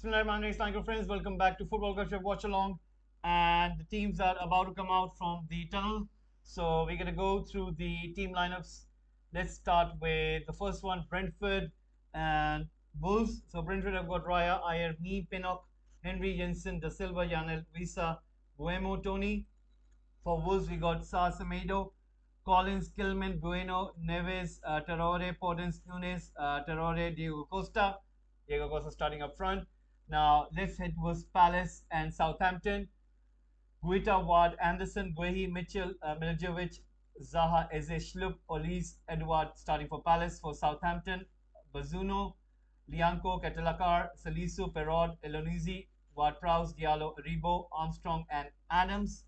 Bismillahirrahmanirrahim, friends. Welcome back to Football Gupshup Watchalong. And the teams are about to come out from the tunnel. So we're going to go through the team lineups. Let's start with the first one, Brentford and Wolves. So Brentford have got Raya, Ayer, Me, Pinnock, Henry, Jensen, Da Silva, Yanel, Visa, Buemo, Tony. For Wolves, we got Sa Semedo, Collins, Kilman, Bueno, Neves, Traore, Podence, Nunes, Traore, Diego Costa. Diego Costa starting up front. Now, let's head towards Palace and Southampton. Guita, Ward, Anderson, Guehi, Mitchell, Miljevic, Zaha, Eze, Schlupp, Olise, Edward starting for Palace. For Southampton, Bazuno, Lianco, Ketelakar, Salisu, Perrod, Elonizi, Ward-Prowse, Diallo, Aribo, Armstrong, and Adams.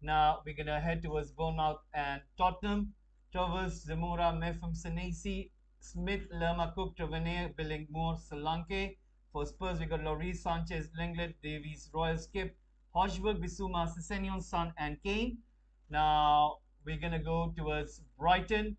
Now we're going to head towards Bournemouth and Tottenham. Travers, Zamora, Mefam, Senesi, Smith, Lerma, Cook, Tavernier, Billingmore, Solanke. For Spurs, we got Lloris, Sanchez, Lenglet, Davies, Royal, Skip, Hochberg, Bissouma, Sessegnon, Son, and Kane. Now we're going to go towards Brighton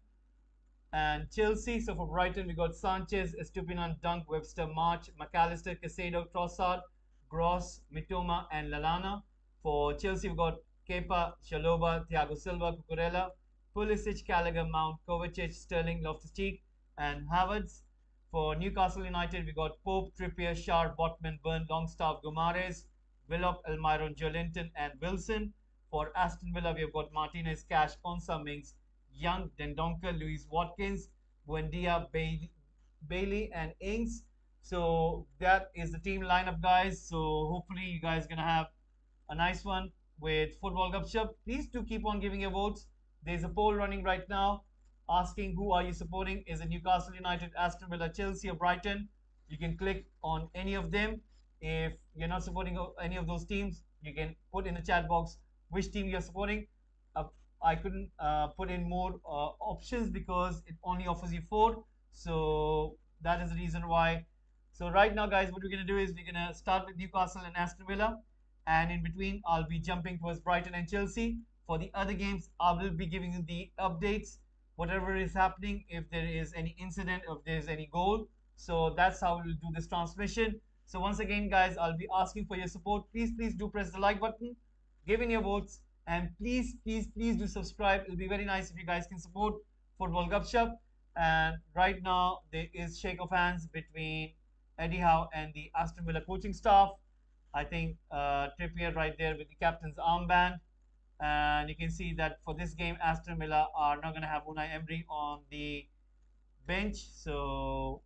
and Chelsea. So for Brighton, we got Sanchez, Estupinan, Dunk, Webster, March, McAllister, Casado, Trossard, Gross, Mitoma, and Lalana. For Chelsea, we got Kepa, Shaloba, Thiago Silva, Cucurella, Pulisic, Gallagher, Mount, Kovacic, Sterling, Loftus-Cheek, and Havertz. For Newcastle United, we got Pope, Trippier, Shar, Botman, Burn, Longstaff, Gomares, Willock, Almiron, Jolinton, and Wilson. For Aston Villa, we have got Martinez, Cash, Ponsa, Mings, Young, Dendonker, Louis Watkins, Buendia, Bailey, and Ings. So that is the team lineup, guys. So hopefully you guys are gonna have a nice one with Football Gupshup. Please do keep on giving your votes. There's a poll running right now asking who are you supporting. Is it Newcastle United, Aston Villa, Chelsea, or Brighton? You can click on any of them. If you're not supporting any of those teams, you can put in the chat box which team you're supporting. Uh, I couldn't put in more options because it only offers you 4. So that is the reason why. So right now, guys, what we're going to do is we're going to start with Newcastle and Aston Villa. And in between, I'll be jumping towards Brighton and Chelsea. For the other games, I will be giving you the updates, whatever is happening, if there is any incident, if there's any goal. So that's how we'll do this transmission. So once again, guys, I'll be asking for your support. Please do press the like button, give in your votes, and please do subscribe. It'll be very nice if you guys can support Football Gupshup. And right now, there is shake of hands between Eddie Howe and the Aston Villa coaching staff. I think Trippier right there with the captain's armband. And you can see that for this game, Aston Villa are not going to have Unai Emery on the bench. So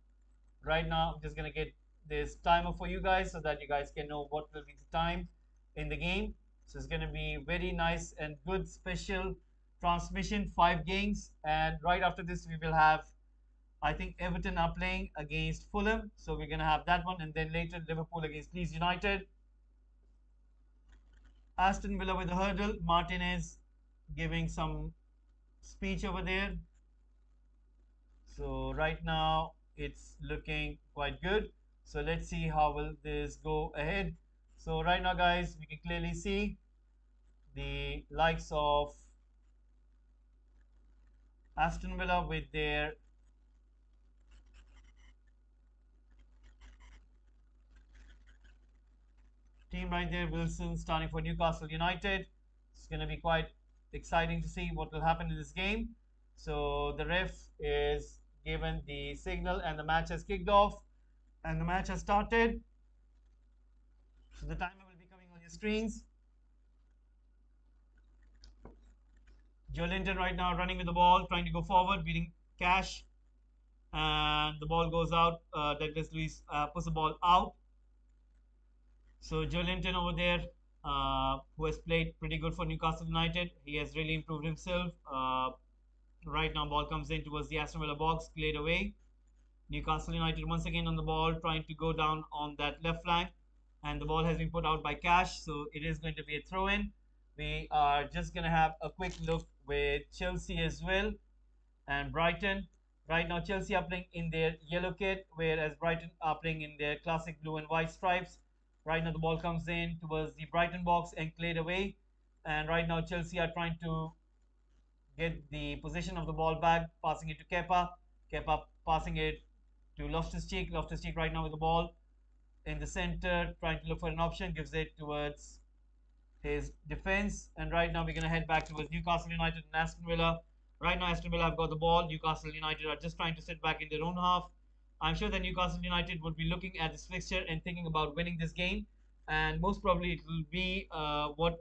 right now, I'm just going to get this timer for you guys so that you guys can know what will be the time in the game. So it's going to be very nice and good special transmission, 5 games. And right after this, we will have, I think Everton are playing against Fulham. So we're going to have that one. And then later, Liverpool against Leeds United. Aston Villa with a hurdle. Martinez giving some speech over there. So right now it's looking quite good. So let's see how will this go ahead. So right now, guys, we can clearly see the likes of Aston Villa with their team right there. Wilson starting for Newcastle United. It's going to be quite exciting to see what will happen in this game. So the ref is given the signal and the match has kicked off and the match has started. So the timer will be coming on your screens. Joelinton right now running with the ball, trying to go forward, beating Cash. And the ball goes out. Douglas Luiz puts the ball out. So Joelinton over there, who has played pretty good for Newcastle United. He has really improved himself. Right now, ball comes in towards the Aston Villa box, cleared away. Newcastle United once again on the ball, trying to go down on that left flank. And the ball has been put out by Cash, so it is going to be a throw-in. We are just going to have a quick look with Chelsea as well and Brighton. Right now, Chelsea are playing in their yellow kit, whereas Brighton are playing in their classic blue and white stripes. Right now, the ball comes in towards the Brighton box and cleared away. And right now, Chelsea are trying to get the position of the ball back, passing it to Kepa. Kepa passing it to Loftus-Cheek. Loftus-Cheek right now with the ball. in the center, trying to look for an option, gives it towards his defense. And right now we're going to head back towards Newcastle United and Aston Villa. Right now, Aston Villa have got the ball. Newcastle United are just trying to sit back in their own half. I'm sure that Newcastle United would be looking at this fixture and thinking about winning this game. And most probably it will be what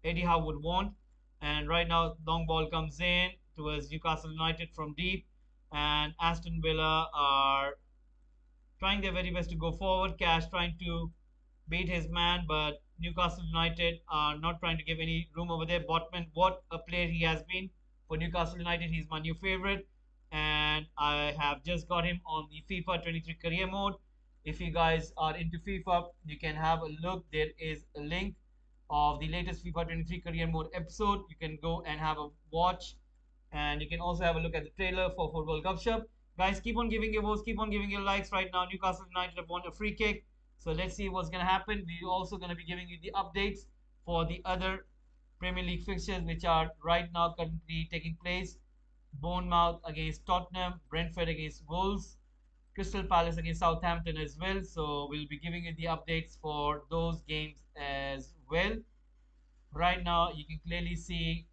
Eddie Howe would want. And right now, long ball comes in towards Newcastle United from deep. And Aston Villa are trying their very best to go forward. Cash trying to beat his man, but Newcastle United are not trying to give any room over there. Botman, what a player he has been for Newcastle United. He's my new favorite, and I have just got him on the FIFA 23 career mode. If you guys are into FIFA, you can have a look. There is a link of the latest FIFA 23 career mode episode. You can go and have a watch, and you can also have a look at the trailer for Football Gupshup. Guys, keep on giving your votes, keep on giving your likes. Right now, Newcastle United have won a free kick. So let's see what's going to happen. We're also going to be giving you the updates for the other Premier League fixtures, which are right now currently taking place. Bournemouth against Tottenham, Brentford against Wolves, Crystal Palace against Southampton as well. So we'll be giving you the updates for those games as well. Right now, you can clearly see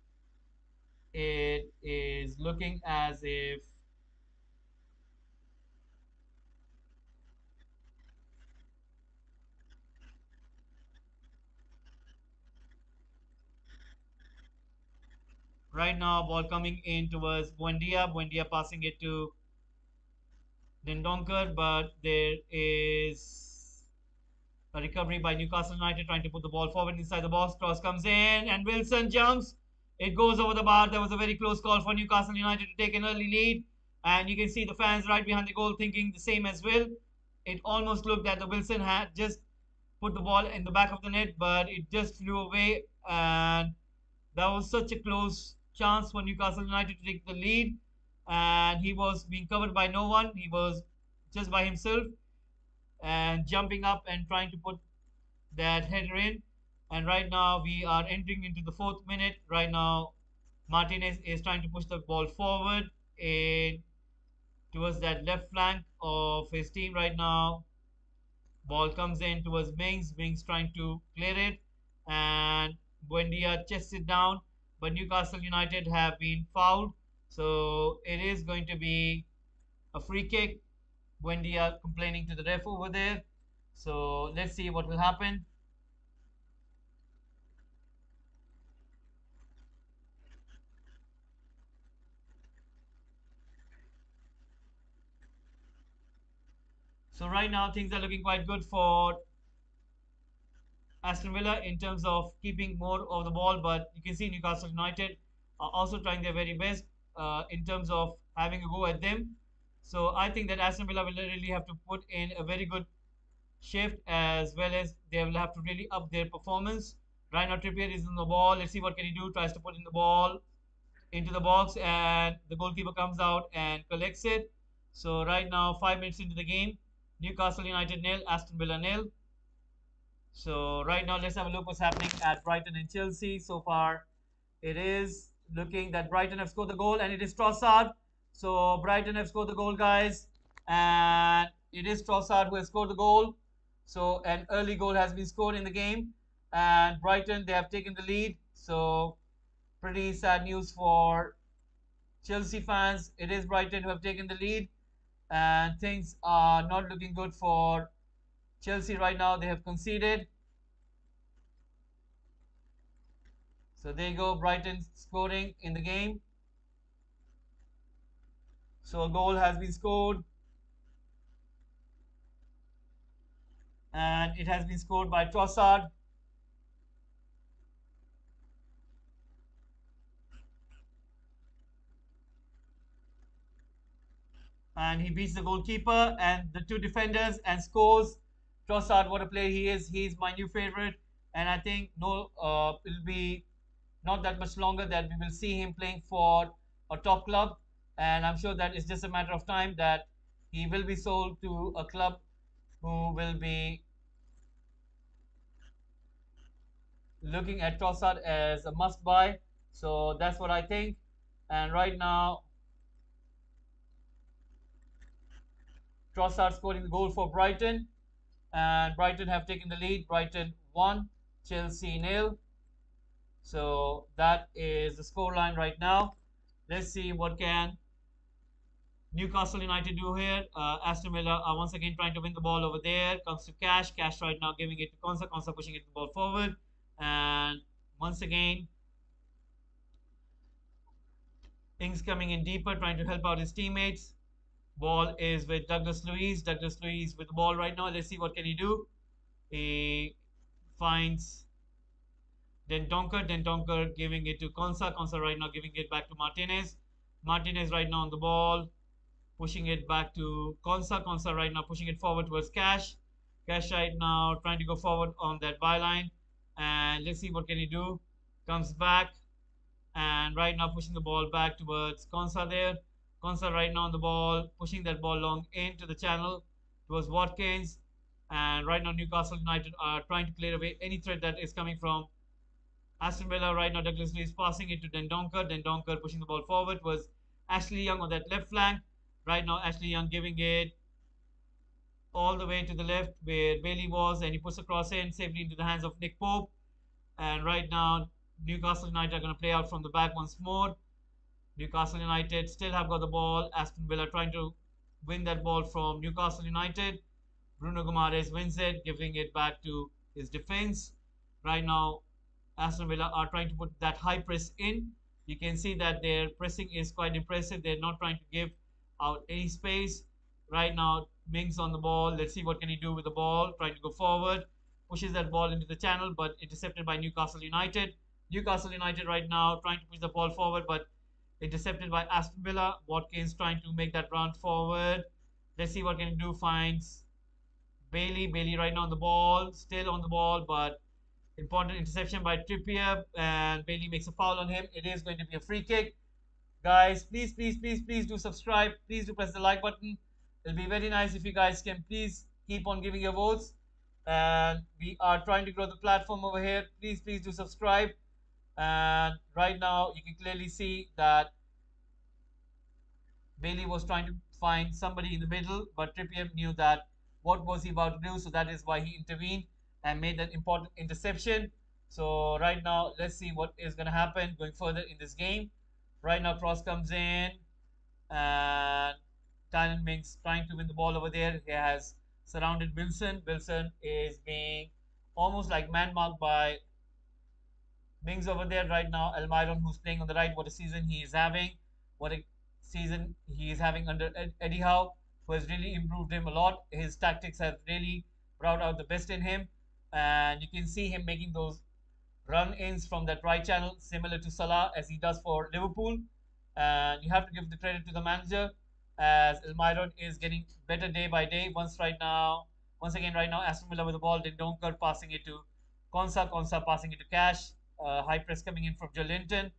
it is looking as if right now ball coming in towards Buendia. Buendia passing it to Dendonker, but there is a recovery by Newcastle United trying to put the ball forward inside the box. Cross comes in and Wilson jumps. It goes over the bar. There was a very close call for Newcastle United to take an early lead. And you can see the fans right behind the goal thinking the same as well. It almost looked that the Wilson had just put the ball in the back of the net, but it just flew away. And that was such a close chance for Newcastle United to take the lead. And he was being covered by no one. He was just by himself and jumping up and trying to put that header in. And right now we are entering into the fourth minute. Right now, Martinez is trying to push the ball forward in towards that left flank of his team right now. Ball comes in towards Mings. Mings trying to clear it. And Buendia chests it down. But Newcastle United have been fouled. So it is going to be a free kick. Buendia complaining to the ref over there. So let's see what will happen. So right now things are looking quite good for Aston Villa in terms of keeping more of the ball, but you can see Newcastle United are also trying their very best in terms of having a go at them. So I think that Aston Villa will really have to put in a very good shift as well as they will have to really up their performance. Right now Trippier is on the ball. Let's see what can he do. Tries to put in the ball into the box and the goalkeeper comes out and collects it. So right now 5 minutes into the game, Newcastle United nil, Aston Villa nil. So right now, let's have a look what's happening at Brighton and Chelsea. So far, it is looking that Brighton have scored the goal, and it is Trossard. So Brighton have scored the goal, guys, and it is Trossard who has scored the goal. So an early goal has been scored in the game, and Brighton they have taken the lead. So pretty sad news for Chelsea fans. It is Brighton who have taken the lead, and things are not looking good for Chelsea right now. They have conceded. So there you go, Brighton scoring in the game. So a goal has been scored. And it has been scored by Trossard. And he beats the goalkeeper and the two defenders and scores. Trossard, what a player he is. He's my new favorite. And I think it'll be not that much longer that we will see him playing for a top club. And I'm sure that it's just a matter of time that he will be sold to a club who will be looking at Trossard as a must buy. So that's what I think. And right now, Trossard scoring the goal for Brighton. and Brighton have taken the lead. Brighton 1, Chelsea nil. So that is the scoreline right now. Let's see what can Newcastle United do here. Aston Villa are once again trying to win the ball over there. Comes to Cash. Cash right now giving it to Konsa. Konsa pushing it the ball forward. And once again, Ings coming in deeper, trying to help out his teammates. Ball is with Douglas Luiz. Douglas Luiz with the ball right now. Let's see what can he do. He finds Dendonker. Dendonker giving it to Konsa. Konsa right now giving it back to Martinez. Martinez right now on the ball, pushing it back to Konsa. Konsa right now pushing it forward towards Cash. Cash right now trying to go forward on that byline. And let's see what can he do. Comes back and right now pushing the ball back towards Konsa there. Konsa right now on the ball, pushing that ball long into the channel towards Watkins. And right now Newcastle United are trying to clear away any threat that is coming from Aston Villa. Right now Douglas Luiz passing it to Dendonker. Dendonker pushing the ball forward was Ashley Young on that left flank. Right now Ashley Young giving it all the way to the left where Bailey was, and he puts a cross in safely into the hands of Nick Pope. And right now Newcastle United are going to play out from the back once more. Newcastle United still have got the ball. Aston Villa trying to win that ball from Newcastle United. Bruno Guimaraes wins it, giving it back to his defense. Right now, Aston Villa are trying to put that high press in. You can see that their pressing is quite impressive. They're not trying to give out any space. Right now, Mings on the ball. Let's see what can he do with the ball. Trying to go forward. Pushes that ball into the channel, but intercepted by Newcastle United. Newcastle United right now trying to push the ball forward, but intercepted by Aston Villa. Watkins trying to make that run forward. Let's see what can he do. Finds Bailey. Bailey right now on the ball. Still on the ball, but important interception by Trippier. And Bailey makes a foul on him. It is going to be a free kick. Guys, please, please, please, please do subscribe. Please do press the like button. It'll be very nice if you guys can please keep on giving your votes. And we are trying to grow the platform over here. Please, please do subscribe. And right now, you can clearly see that Bailey was trying to find somebody in the middle, but Trippier knew that what was he about to do, so that is why he intervened and made that important interception. So right now, let's see what is going to happen going further in this game. Right now, cross comes in, and Tylen Mings trying to win the ball over there. He has surrounded Wilson. Wilson is being almost like man marked by Mings over there right now. Almiron, who's playing on the right, what a season he is having. What a season he is having under Eddie Howe, who has really improved him a lot. His tactics have really brought out the best in him. And you can see him making those run-ins from that right channel, similar to Salah as he does for Liverpool. And you have to give the credit to the manager as Almiron is getting better day by day. Once again, right now, Aston Villa with the ball. Dendonker passing it to Konsa. Konsa passing it to Cash. High press coming in from Jolinton.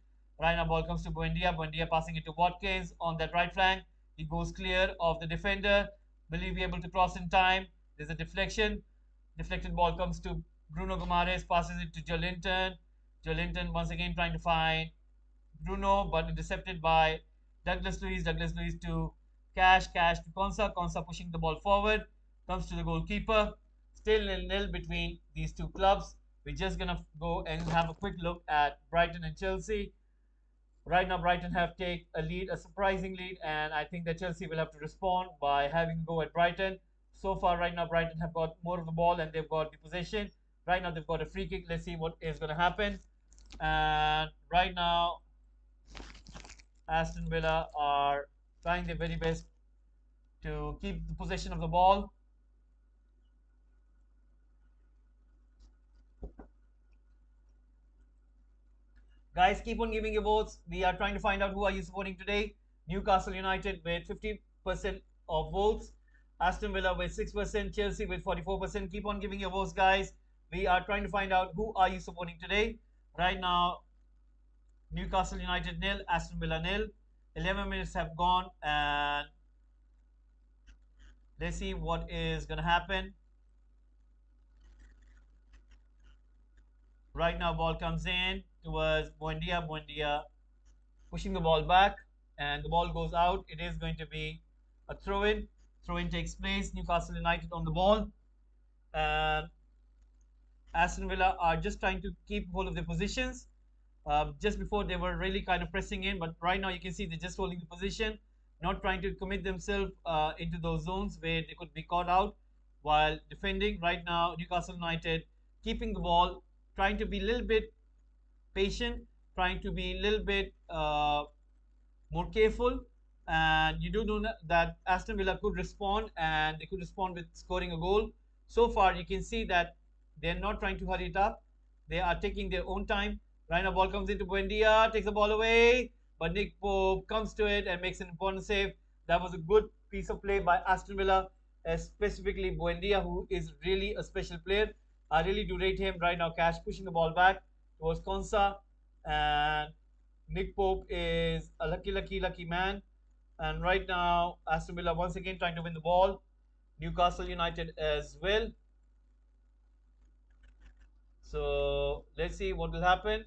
Right now, ball comes to Buendia. Buendia passing it to Watkins on that right flank. He goes clear of the defender. Will he be able to cross in time? There's a deflection. Deflected ball comes to Bruno Guimaraes, passes it to Jolinton. Jolinton once again trying to find Bruno, but intercepted by Douglas Luiz. Douglas Luiz to Cash. Cash to Konsa. Konsa pushing the ball forward. Comes to the goalkeeper. Still nil between these two clubs. We're just going to go and have a quick look at Brighton and Chelsea. Right now, Brighton have taken a lead, a surprising lead, and I think that Chelsea will have to respond by having a go at Brighton. So far, right now, Brighton have got more of the ball and they've got the possession. Right now, they've got a free kick. Let's see what is going to happen. And right now, Aston Villa are trying their very best to keep the possession of the ball. Guys, keep on giving your votes. We are trying to find out who are you supporting today. Newcastle United with 50% of votes. Aston Villa with 6%. Chelsea with 44%. Keep on giving your votes, guys. We are trying to find out who are you supporting today. Right now, Newcastle United nil, Aston Villa nil. 11 minutes have gone, and let's see what is going to happen. Right now, ball comes in towards Buendia. Buendia pushing the ball back, and the ball goes out. It is going to be a throw-in. Throw-in takes place. Newcastle United on the ball. and Aston Villa are just trying to keep hold of their positions. Just before they were really kind of pressing in, but right now you can see they're just holding the position, not trying to commit themselves into those zones where they could be caught out while defending. Right now, Newcastle United keeping the ball, trying to be a little bit patient, trying to be a little bit more careful. And you do know that Aston Villa could respond, and they could respond with scoring a goal. So far, you can see that they're not trying to hurry it up. They are taking their own time. Right now, ball comes into Buendia, takes the ball away, but Nick Pope comes to it and makes an important save. That was a good piece of play by Aston Villa, specifically Buendia, who is really a special player. I really do rate him right now. Cash pushing the ball back towards Konsa, and Nick Pope is a lucky man. And right now, Aston Villa once again trying to win the ball. Newcastle United as well. So let's see what will happen.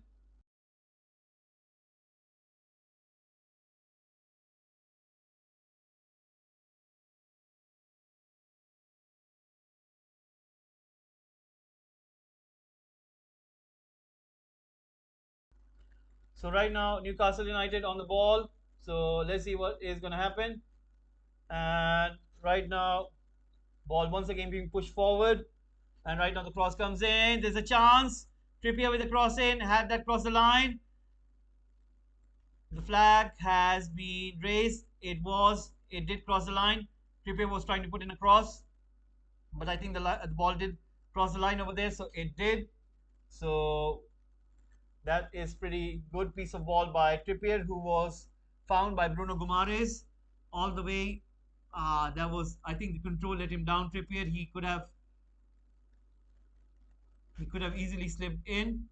So right now, Newcastle United on the ball. So let's see what is going to happen. And right now, ball once again being pushed forward. And right now the cross comes in. There's a chance. Trippier with the cross in. Had that cross the line. The flag has been raised. It did cross the line. Trippier was trying to put in a cross, but I think the ball did cross the line over there, so it did. So that is pretty good piece of ball by Trippier, who was found by Bruno Guimaraes all the way. That was, I think, the control let him down. Trippier, he could have easily slipped in.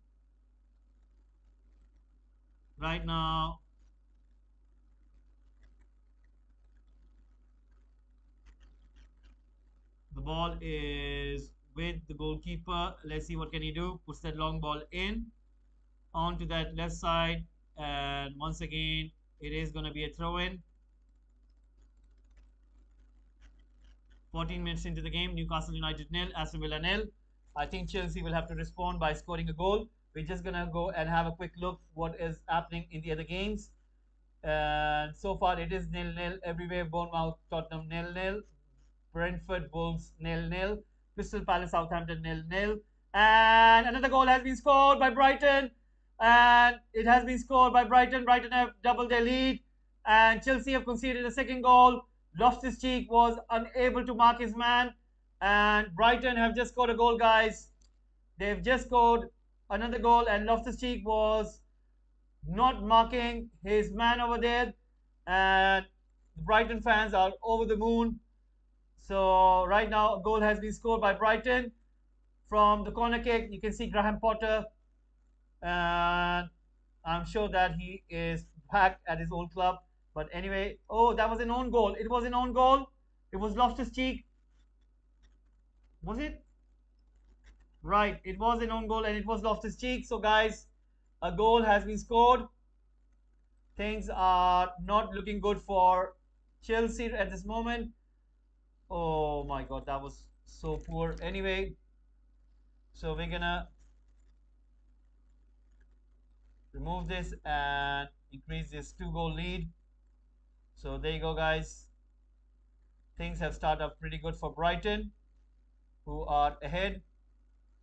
Right now, the ball is with the goalkeeper. Let's see what can he do. Puts that long ball in onto that left side, and once again it is going to be a throw in. 14 minutes into the game, Newcastle United nil, Aston Villa nil. I think Chelsea will have to respond by scoring a goal. We're just going to go and have a quick look what is happening in the other games. And so far it is nil nil everywhere. Bournemouth, Tottenham nil nil, Brentford, Wolves nil nil, Crystal Palace, Southampton nil nil, and another goal has been scored by Brighton, and it has been scored by Brighton. Brighton have doubled their lead, and Chelsea have conceded a second goal. Loftus-Cheek was unable to mark his man, and Brighton have just scored a goal, guys. They've just scored another goal, and Loftus-Cheek was not marking his man over there, and the Brighton fans are over the moon. So right now, a goal has been scored by Brighton from the corner kick. You can see Graham Potter, and I'm sure that he is back at his old club. But anyway, oh, that was an own goal. It was an own goal. It was Loftus-Cheek. Was it? Right, it was an own goal, and it was Loftus-Cheek. So guys, a goal has been scored. Things are not looking good for Chelsea at this moment. Oh my God, that was so poor. Anyway, so we're gonna remove this and increase this 2-goal lead. So there you go, guys. Things have started up pretty good for Brighton, who are ahead.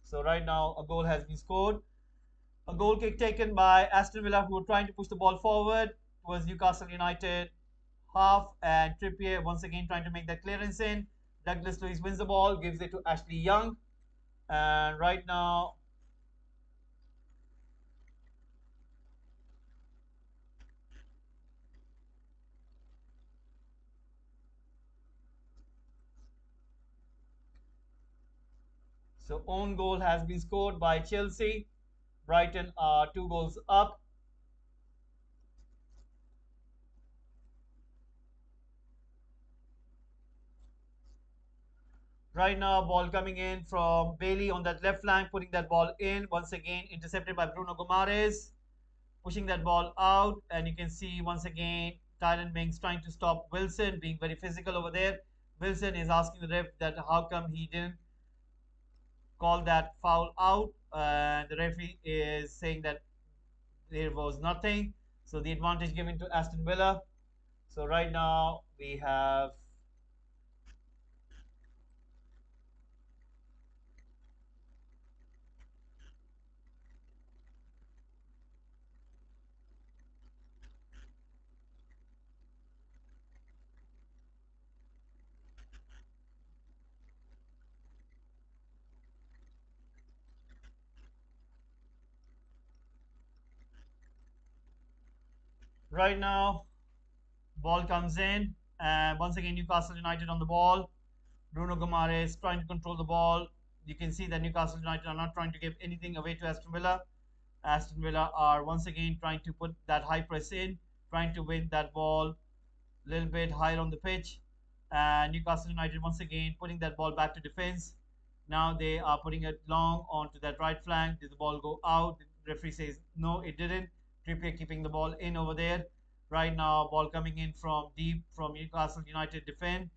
So right now, a goal has been scored. A goal kick taken by Aston Villa, who were trying to push the ball forward towards Newcastle United half, and Trippier once again trying to make that clearance in. Douglas Luiz wins the ball, gives it to Ashley Young, and right now, so own goal has been scored by Chelsea. Brighton are 2 goals up. Right now, ball coming in from Bailey on that left flank, putting that ball in. Once again, intercepted by Bruno Guimaraes, pushing that ball out. And you can see once again, Tyron Mings trying to stop Wilson, being very physical over there. Wilson is asking the ref that how come he didn't called that foul out, and the referee is saying that there was nothing. So the advantage given to Aston Villa. So right now we have right now ball comes in, and once again Newcastle United on the ball. Bruno Gomares trying to control the ball. You can see that Newcastle United are not trying to give anything away to Aston Villa. Aston Villa are once again trying to put that high press in, trying to win that ball a little bit higher on the pitch. And Newcastle United once again putting that ball back to defense. Now they are putting it long onto that right flank. Did the ball go out? The referee says no, it didn't. Trippier keeping the ball in over there. Right now, ball coming in from deep from Newcastle United defense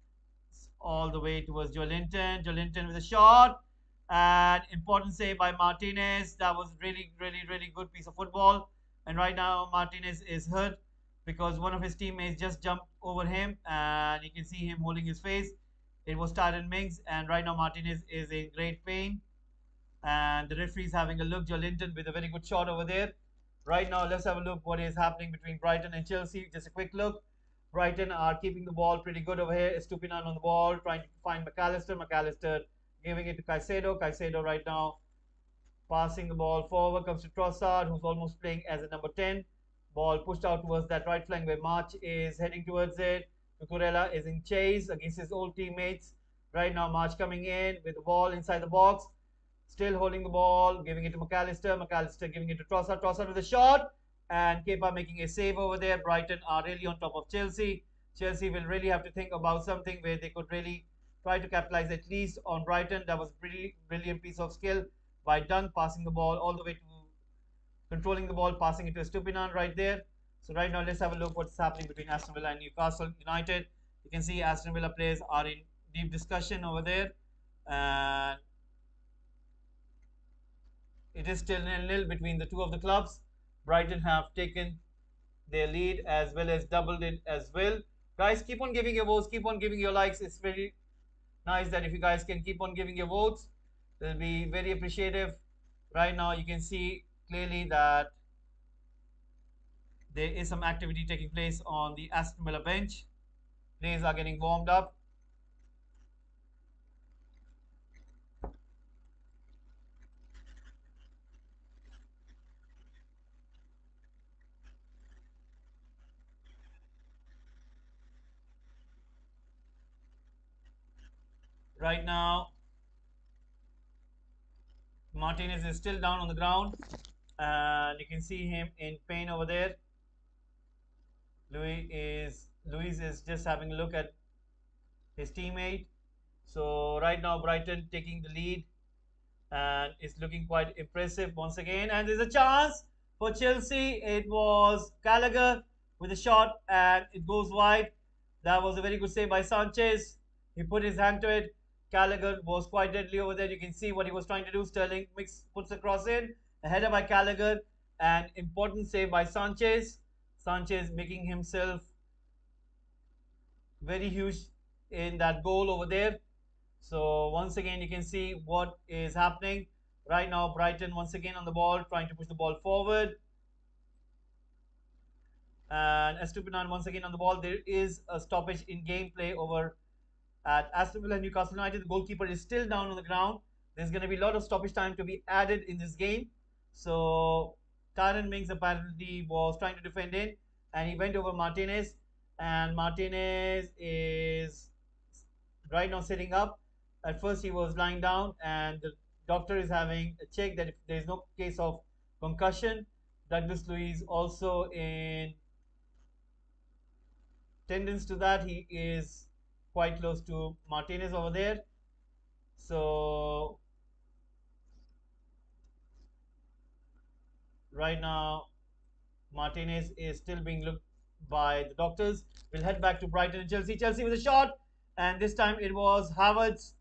all the way towards Joelinton. Joelinton with a shot. And important save by Martinez. That was really, really, really good piece of football. And right now, Martinez is hurt because one of his teammates just jumped over him, and you can see him holding his face. It was Tyron Mings, and right now Martinez is in great pain. And the referee is having a look. Joelinton with a very good shot over there. Right now, let's have a look what is happening between Brighton and Chelsea. Just a quick look. Brighton are keeping the ball pretty good over here. Estupinan on the ball, trying to find McAllister. McAllister giving it to Caicedo. Caicedo right now passing the ball forward. Comes to Trossard, who's almost playing as a number 10. Ball pushed out towards that right flank where March is heading towards it. Cucurella is in chase against his old teammates. Right now, March coming in with the ball inside the box. Still holding the ball, giving it to McAllister. McAllister giving it to Trossard. Trossard with a shot. And Kepa making a save over there. Brighton are really on top of Chelsea. Chelsea will really have to think about something where they could really try to capitalize at least on Brighton. That was really brilliant piece of skill by Dunn, passing the ball all the way to controlling the ball, passing it to Stupinan right there. So right now, let's have a look what's happening between Aston Villa and Newcastle United. You can see Aston Villa players are in deep discussion over there. And it is still nil-nil between the two of the clubs. Brighton have taken their lead as well as doubled it as well. Guys, keep on giving your votes, keep on giving your likes. It's very nice that if you guys can keep on giving your votes, they'll be very appreciative. Right now, you can see clearly that there is some activity taking place on the Aston Villa bench. Players are getting warmed up. Right now, Martinez is still down on the ground, and you can see him in pain over there. Luis is just having a look at his teammate. So right now Brighton taking the lead, and it's looking quite impressive once again. And there's a chance for Chelsea. It was Gallagher with a shot, and it goes wide. That was a very good save by Sanchez. He put his hand to it. Gallagher was quite deadly over there. You can see what he was trying to do. Sterling mix puts a cross in. A header by Gallagher. An important save by Sanchez. Sanchez making himself very huge in that goal over there. So once again, you can see what is happening. Right now, Brighton once again on the ball, trying to push the ball forward. And Estupinan once again on the ball. There is a stoppage in gameplay over at Aston Villa and Newcastle United. The goalkeeper is still down on the ground. There's going to be a lot of stoppage time to be added in this game. So Tyron Mings apparently was trying to defend in, and he went over Martinez. And Martinez is right now sitting up. At first, he was lying down, and the doctor is having a check that if there is no case of concussion. Douglas Luiz also in tendons to that. He is quite close to Martinez over there. So right now, Martinez is still being looked by the doctors. We'll head back to Brighton and Chelsea. Chelsea with a shot, and this time it was Havertz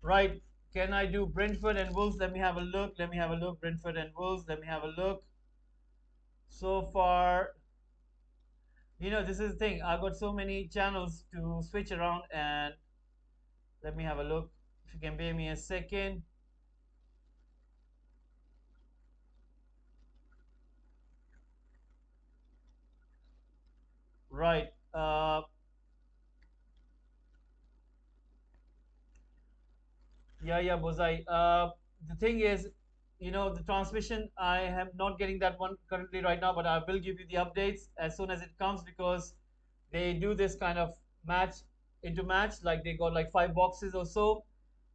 Right. Can I do Brentford and Wolves? Let me have a look. Let me have a look. Brentford and Wolves. Let me have a look. So far, this is the thing. I've got so many channels to switch around, and let me have a look. If you can bear me a second. Right. Yeah, Bozai. The thing is, the transmission, I am not getting that one currently right now, but I will give you the updates as soon as it comes because they do this kind of match into match. Like they got like five boxes or so.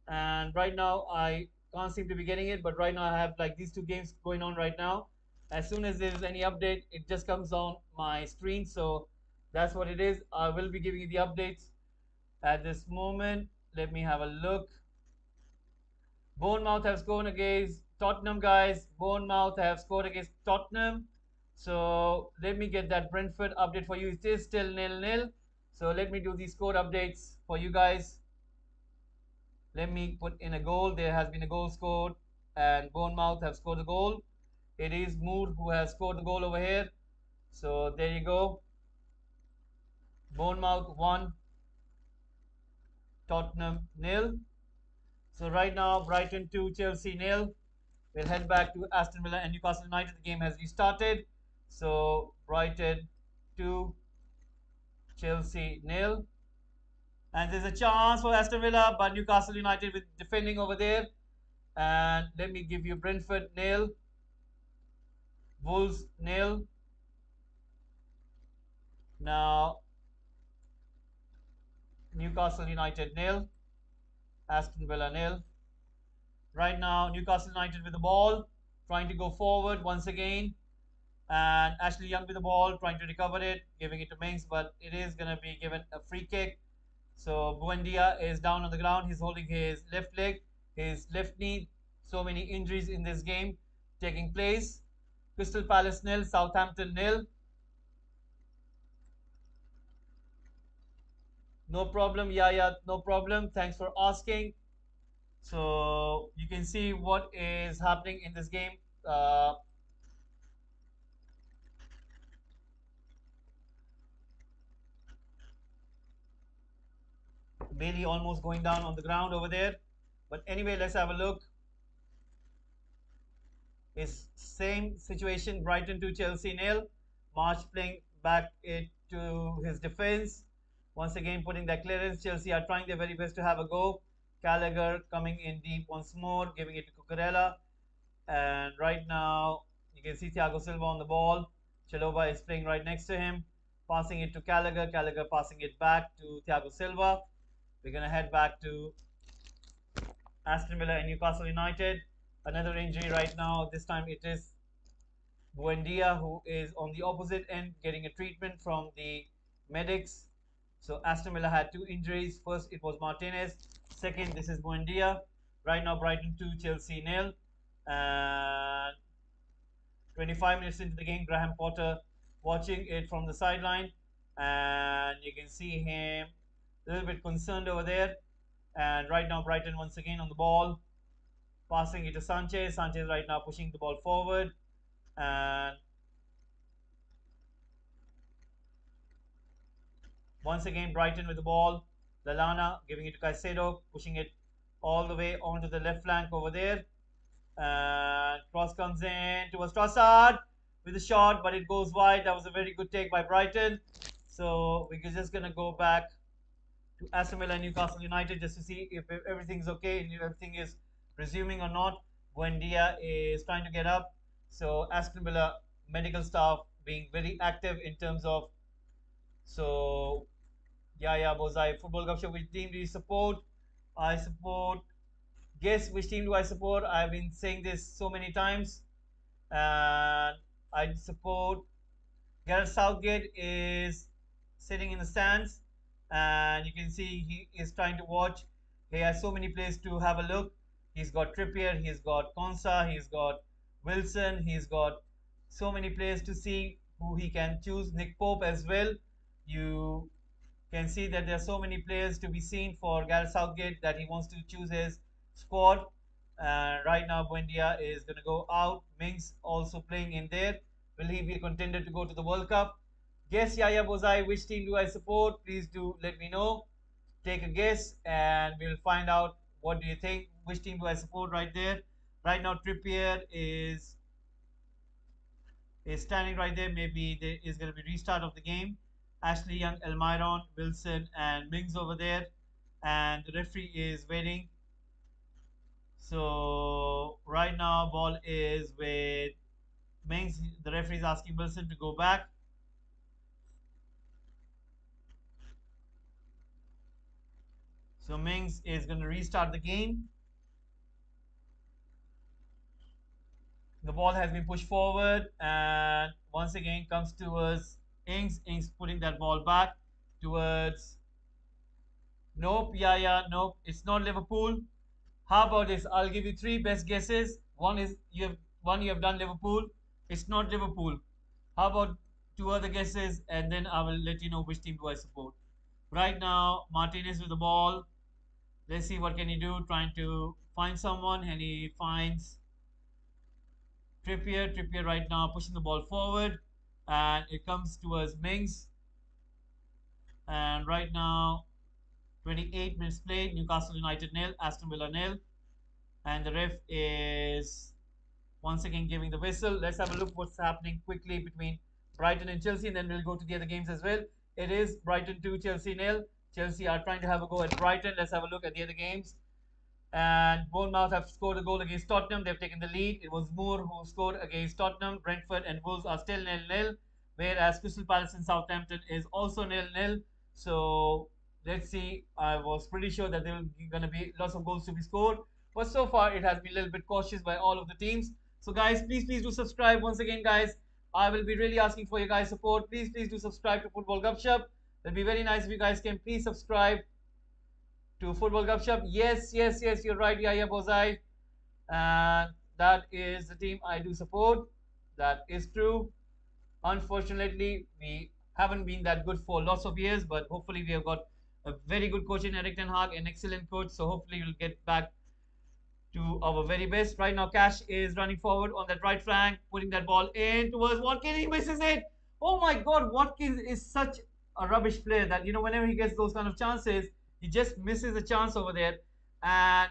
And right now, I can't seem to be getting it, but right now I have like these two games going on right now. As soon as there's any update, it just comes on my screen. So that's what it is. I will be giving you the updates at this moment. Let me have a look. Bournemouth have scored against Tottenham, guys. Bournemouth have scored against Tottenham. So let me get that Brentford update for you. It is still nil-nil. So let me do the score updates for you guys. Let me put in a goal. There has been a goal scored, and Bournemouth have scored a goal. It is Moore who has scored the goal over here. So there you go. Bournemouth 1, Tottenham nil. So right now, Brighton 2, Chelsea nil. We'll head back to Aston Villa and Newcastle United. The game has restarted. So Brighton 2, Chelsea nil. And there's a chance for Aston Villa, but Newcastle United with defending over there. And let me give you Brentford nil, Wolves nil. Now Newcastle United nil, Aston Villa nil. Right now Newcastle United with the ball, trying to go forward once again. And Ashley Young with the ball, trying to recover it, giving it to Mings, but it is going to be given a free kick. So Buendia is down on the ground. He's holding his left leg, his left knee. So many injuries in this game taking place. Crystal Palace nil, Southampton nil. No problem, yeah, no problem. Thanks for asking. So you can see what is happening in this game. Uh, Bailey almost going down on the ground over there. But anyway, let's have a look. It's same situation. Brighton to Chelsea nil. March playing back it to his defense. Once again, putting that clearance. Chelsea are trying their very best to have a go. Gallagher coming in deep once more, giving it to Cucurella. And right now, you can see Thiago Silva on the ball. Chalova is playing right next to him, passing it to Gallagher. Gallagher passing it back to Thiago Silva. We're going to head back to Aston Villa and Newcastle United. Another injury right now. This time it is Buendia who is on the opposite end getting a treatment from the medics. So Aston Villa had two injuries. First it was Martinez. Second, this is Buendia. Right now Brighton 2, Chelsea nil. And 25 minutes into the game, Graham Potter watching it from the sideline. And you can see him a little bit concerned over there. And right now Brighton once again on the ball, passing it to Sanchez. Sanchez right now pushing the ball forward. And once again, Brighton with the ball. Lallana giving it to Caicedo, pushing it all the way onto the left flank over there. And cross comes in towards Trossard with a shot, but it goes wide. That was a very good take by Brighton. So we're just going to go back to Aston Villa and Newcastle United just to see if everything's okay and if everything is resuming or not. Buendia is trying to get up. So Aston Villa medical staff being very active in terms of, so yeah, Bozai. Football Gupshup, which team do you support? I support. Guess which team do I support? I've been saying this so many times. And I support. Gareth Southgate is sitting in the stands. And you can see he is trying to watch. He has so many players to have a look. He's got Trippier, he's got Konsa, he's got Wilson, he's got so many players to see who he can choose. Nick Pope as well. You Can see that there are so many players to be seen for Gareth Southgate that he wants to choose his squad. Right now, Buendia is going to go out. Mings also playing in there. Will he be a contender to go to the World Cup? Guess Yaya Bozai, which team do I support? Please do let me know. Take a guess and we'll find out what do you think. Which team do I support right there? Right now, Trippier is standing right there. Maybe there is going to be restart of the game. Ashley Young, Elmiron, Wilson, and Mings over there. And the referee is waiting. So right now, ball is with Mings. The referee is asking Wilson to go back. So Mings is going to restart the game. The ball has been pushed forward and once again comes towards Ings. Ings putting that ball back towards. Nope, yeah, nope. It's not Liverpool. How about this? I'll give you three best guesses. One you have done Liverpool. It's not Liverpool. How about two other guesses and then I will let you know which team do I support. Right now, Martinez with the ball. Let's see what can he do. Trying to find someone and he finds Trippier. Trippier right now pushing the ball forward and it comes towards Mings. And right now, 28 minutes played. Newcastle United nil, Aston Villa nil, and the ref is once again giving the whistle. Let's have a look what's happening quickly between Brighton and Chelsea, and then we'll go to the other games as well. It is Brighton 2, Chelsea nil. Chelsea are trying to have a go at Brighton. Let's have a look at the other games. And Bournemouth have scored a goal against Tottenham. They've taken the lead. It was Moore who scored against Tottenham. Brentford and Wolves are still nil-nil, whereas Crystal Palace and Southampton is also nil-nil. So let's see. I was pretty sure that there were going to be lots of goals to be scored, but so far it has been a little bit cautious by all of the teams. So guys, please do subscribe once again, guys. I will be really asking for your guys' support. Please do subscribe to Football Gupshup. It'll be very nice if you guys can please subscribe to Football Gupshup. Yes, you're right, Yaya Bozai. And that is the team I do support. That is true. Unfortunately, we haven't been that good for lots of years, but hopefully we have got a very good coach in Eric Ten Hag, an excellent coach. So hopefully we'll get back to our very best. Right now, Cash is running forward on that right flank, putting that ball in towards Watkins. He misses it. Oh my God, Watkins is such a rubbish player that whenever he gets those kind of chances, he just misses a chance over there. And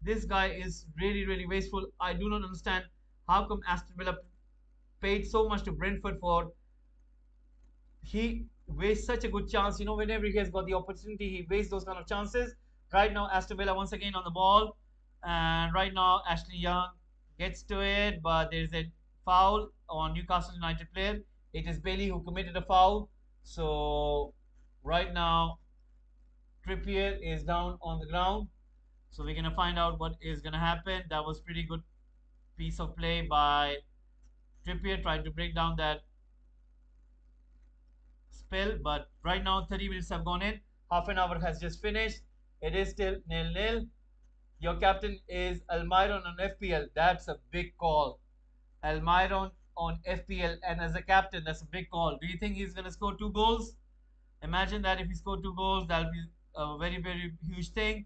this guy is really wasteful. I do not understand how come Aston Villa paid so much to Brentford for. He wastes such a good chance. Whenever he has got the opportunity, he wastes those kind of chances. Right now, Aston Villa once again on the ball. And right now, Ashley Young gets to it, but there's a foul on Newcastle United player. It is Bailey who committed a foul. So right now, Trippier is down on the ground. So we're gonna find out what is gonna happen. That was pretty good piece of play by Trippier trying to break down that spell. But right now, 30 minutes have gone in. Half an hour has just finished. It is still nil-nil. Your captain is Almiron on FPL. That's a big call. Almiron on FPL and as a captain, that's a big call. Do you think he's going to score 2 goals? Imagine that if he scored 2 goals, that'll be a very huge thing.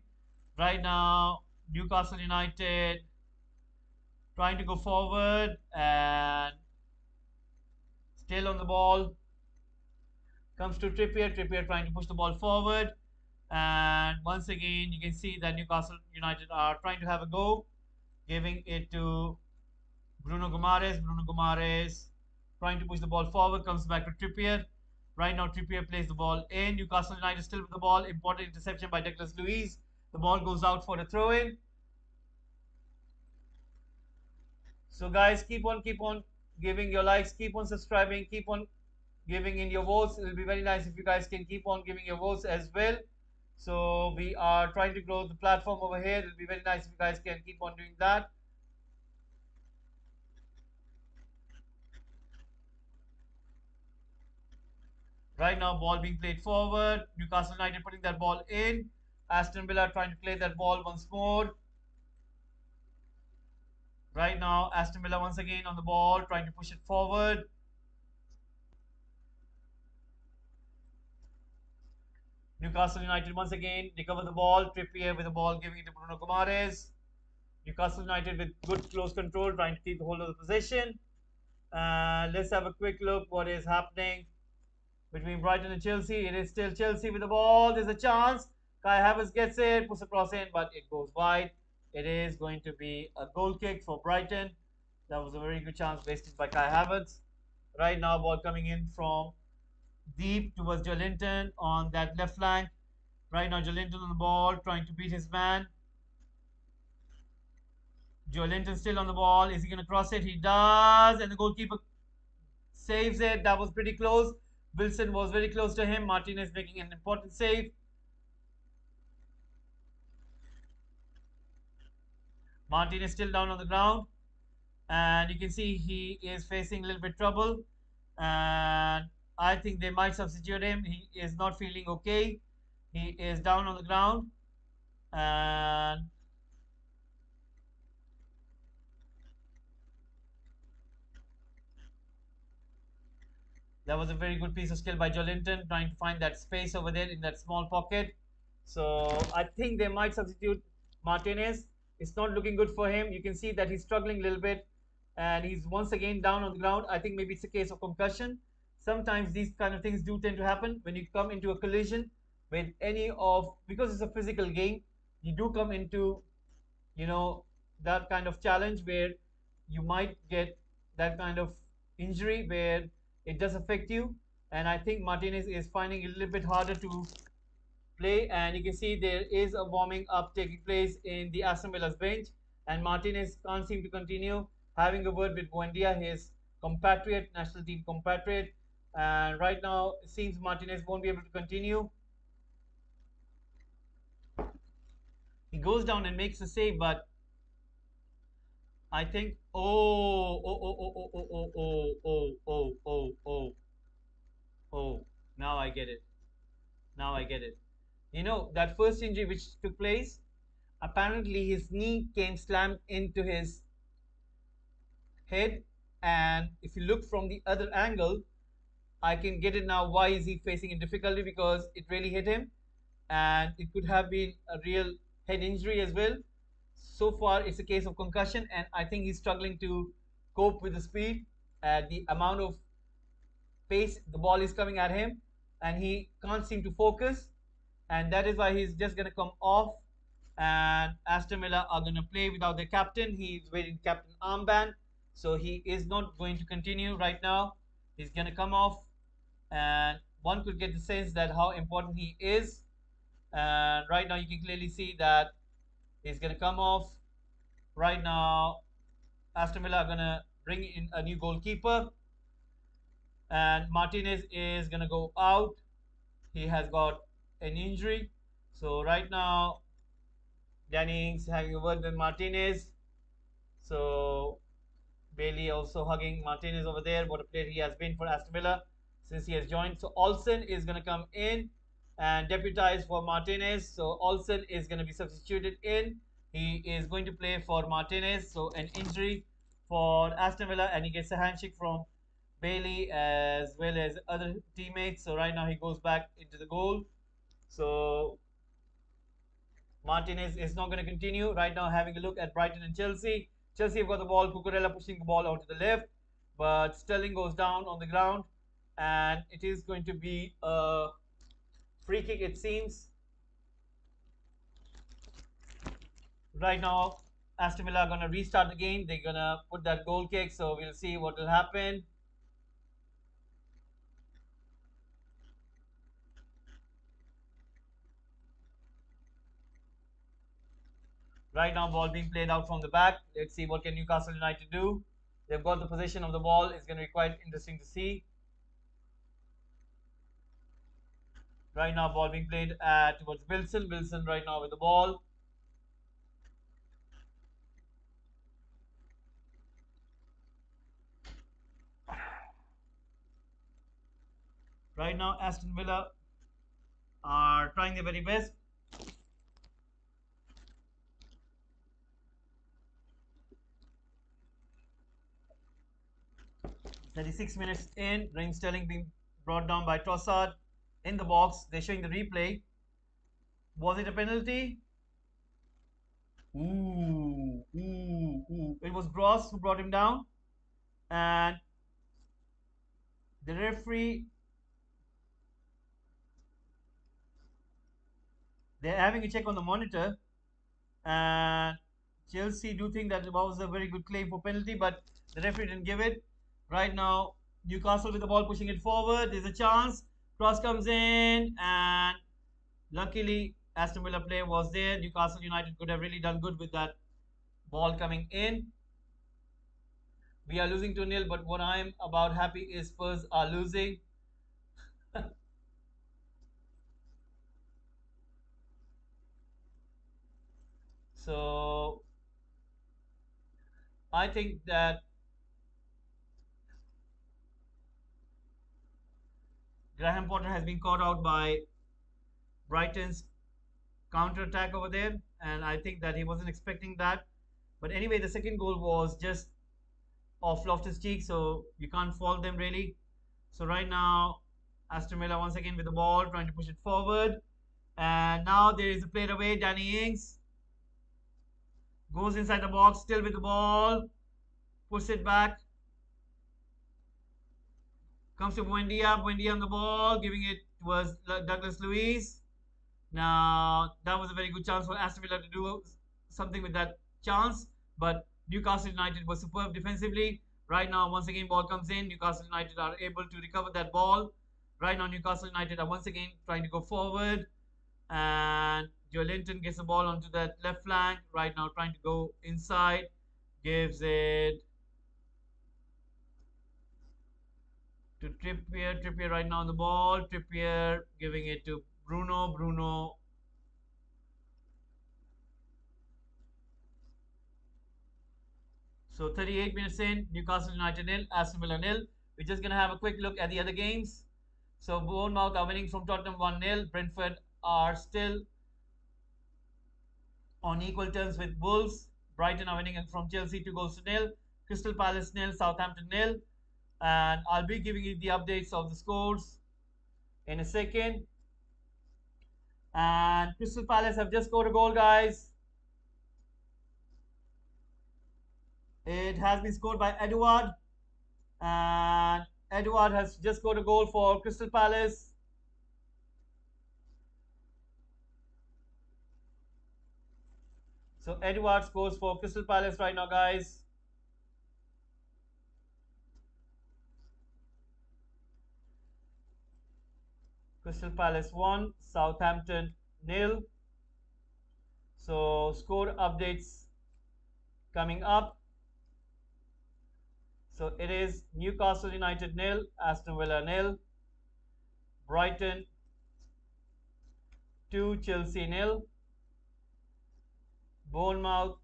Right now, Newcastle United trying to go forward and still on the ball. Comes to Trippier. Trippier trying to push the ball forward. And once again, you can see that Newcastle United are trying to have a go, giving it to Bruno Guimaraes. Bruno Guimaraes trying to push the ball forward, comes back to Trippier. Right now, Trippier plays the ball in. Newcastle United still with the ball. Important interception by Douglas Luiz. The ball goes out for a throw in. So guys, keep on giving your likes, keep on subscribing, keep on giving in your votes. It will be very nice if you guys can keep on giving your votes as well. So we are trying to grow the platform over here. It will be very nice if you guys can keep on doing that. Right now, ball being played forward. Newcastle United putting that ball in. Aston Villa trying to play that ball once more. Right now, Aston Villa once again on the ball, trying to push it forward. Newcastle United once again recover the ball. Trippier with the ball, giving it to Bruno Guimaraes. Newcastle United with good close control, trying to keep the hold of the possession. Let's have a quick look what is happening between Brighton and Chelsea. It is still Chelsea with the ball. There's a chance. Kai Havertz gets it, puts a cross in, but it goes wide. It is going to be a goal kick for Brighton. That was a very good chance wasted by Kai Havertz. Right now, ball coming in from deep towards Joelinton on that left flank. Right now, Joelinton on the ball, trying to beat his man. Joelinton still on the ball. Is he going to cross it? He does, and the goalkeeper saves it. That was pretty close. Wilson was very close to him. Martinez making an important save. Martinez still down on the ground, and you can see he is facing a little bit trouble. And I think they might substitute him. He is not feeling okay. He is down on the ground, and that was a very good piece of skill by Joelinton, trying to find that space over there in that small pocket. So I think they might substitute Martinez. It's not looking good for him. You can see that he's struggling a little bit, and he's once again down on the ground. I think maybe it's a case of concussion. Sometimes these kind of things do tend to happen when you come into a collision with any of, because it's a physical game. You do come into, you know, that kind of challenge where you might get that kind of injury where it does affect you. And I think Martinez is finding it a little bit harder to play. And you can see there is a warming up taking place in the Aston Villa's bench. And Martinez can't seem to continue. Having a word with Buendia, his compatriot, national team compatriot. And right now, it seems Martinez won't be able to continue. He goes down and makes a save, but I think, oh, now I get it. Now I get it. You know, that first injury which took place, apparently his knee came slammed into his head. And if you look from the other angle, I can get it now. Why is he facing a difficulty? Because it really hit him. And it could have been a real head injury as well. So far, it's a case of concussion. And I think he's struggling to cope with the speed, the amount of pace the ball is coming at him, and he can't seem to focus, and that is why he's just going to come off. And Aston Villa are going to play without their captain. He's wearing captain armband, so he is not going to continue right now. He's going to come off, and one could get the sense that how important he is. And right now you can clearly see that he's going to come off. Right now Aston Villa are going to bring in a new goalkeeper, and Martinez is going to go out. He has got an injury. So right now, Danny's having a word with Martinez. So Bailey also hugging Martinez over there. What a player he has been for Aston Villa since he has joined. So Olsen is going to come in and deputize for Martinez. So Olsen is going to be substituted in. He is going to play for Martinez. So an injury for Aston Villa, and he gets a handshake from Bailey as well as other teammates. So right now he goes back into the goal. So Martinez is not going to continue. Right now, having a look at Brighton and Chelsea. Chelsea have got the ball. Cucurella pushing the ball out to the left, but Sterling goes down on the ground, and it is going to be a free kick, it seems. Right now, Aston Villa are going to restart the game. They're going to put that goal kick, so we'll see what will happen. Right now, ball being played out from the back. Let's see what can Newcastle United do. They've got the possession of the ball. It's going to be quite interesting to see. Right now, ball being played towards Wilson. Wilson right now with the ball. Right now, Aston Villa are trying their very best. 36 minutes in, Raheem Sterling being brought down by Trossard. in the box. They're showing the replay. Was it a penalty? Ooh. It was Gross who brought him down. And the referee, they're having a check on the monitor. And Chelsea do think that it was a very good claim for penalty, but the referee didn't give it. Right now, Newcastle with the ball pushing it forward. There's a chance. Cross comes in, and luckily, Aston Villa player was there. Newcastle United could have really done good with that ball coming in. We are losing 2-0, but what I'm about happy is Spurs are losing. So I think that Graham Potter has been caught out by Brighton's counter attack over there, and I think that he wasn't expecting that. But anyway, the second goal was just off Loftus Cheek, so you can't fault them really. So right now, Aston Villa once again with the ball, trying to push it forward. And now there is a player away, Danny Ings. Goes inside the box, still with the ball. Puts it back. Comes to Buendia. Buendia on the ball, giving it was Douglas Luiz. Now, that was a very good chance for Aston Villa to do something with that chance. But Newcastle United was superb defensively. Right now, once again, ball comes in. Newcastle United are able to recover that ball. Right now, Newcastle United are once again trying to go forward. And Joe Linton gets the ball onto that left flank. Right now, trying to go inside. Gives it to Trippier. Trippier right now on the ball. Trippier giving it to Bruno. Bruno. So 38 minutes in, Newcastle United nil, Aston Villa nil. We're just going to have a quick look at the other games. So Bournemouth are winning from Tottenham 1-0. Brentford are still on equal terms with Wolves. Brighton are winning from Chelsea 2-0. Crystal Palace nil, Southampton nil. And I'll be giving you the updates of the scores in a second. And Crystal Palace have just scored a goal, guys. It has been scored by Edouard. And Edouard has just scored a goal for Crystal Palace. So Edouard scores for Crystal Palace right now, guys. Crystal Palace 1, Southampton nil. So score updates coming up. So it is Newcastle United nil, Aston Villa nil, Brighton 2, Chelsea nil, Bournemouth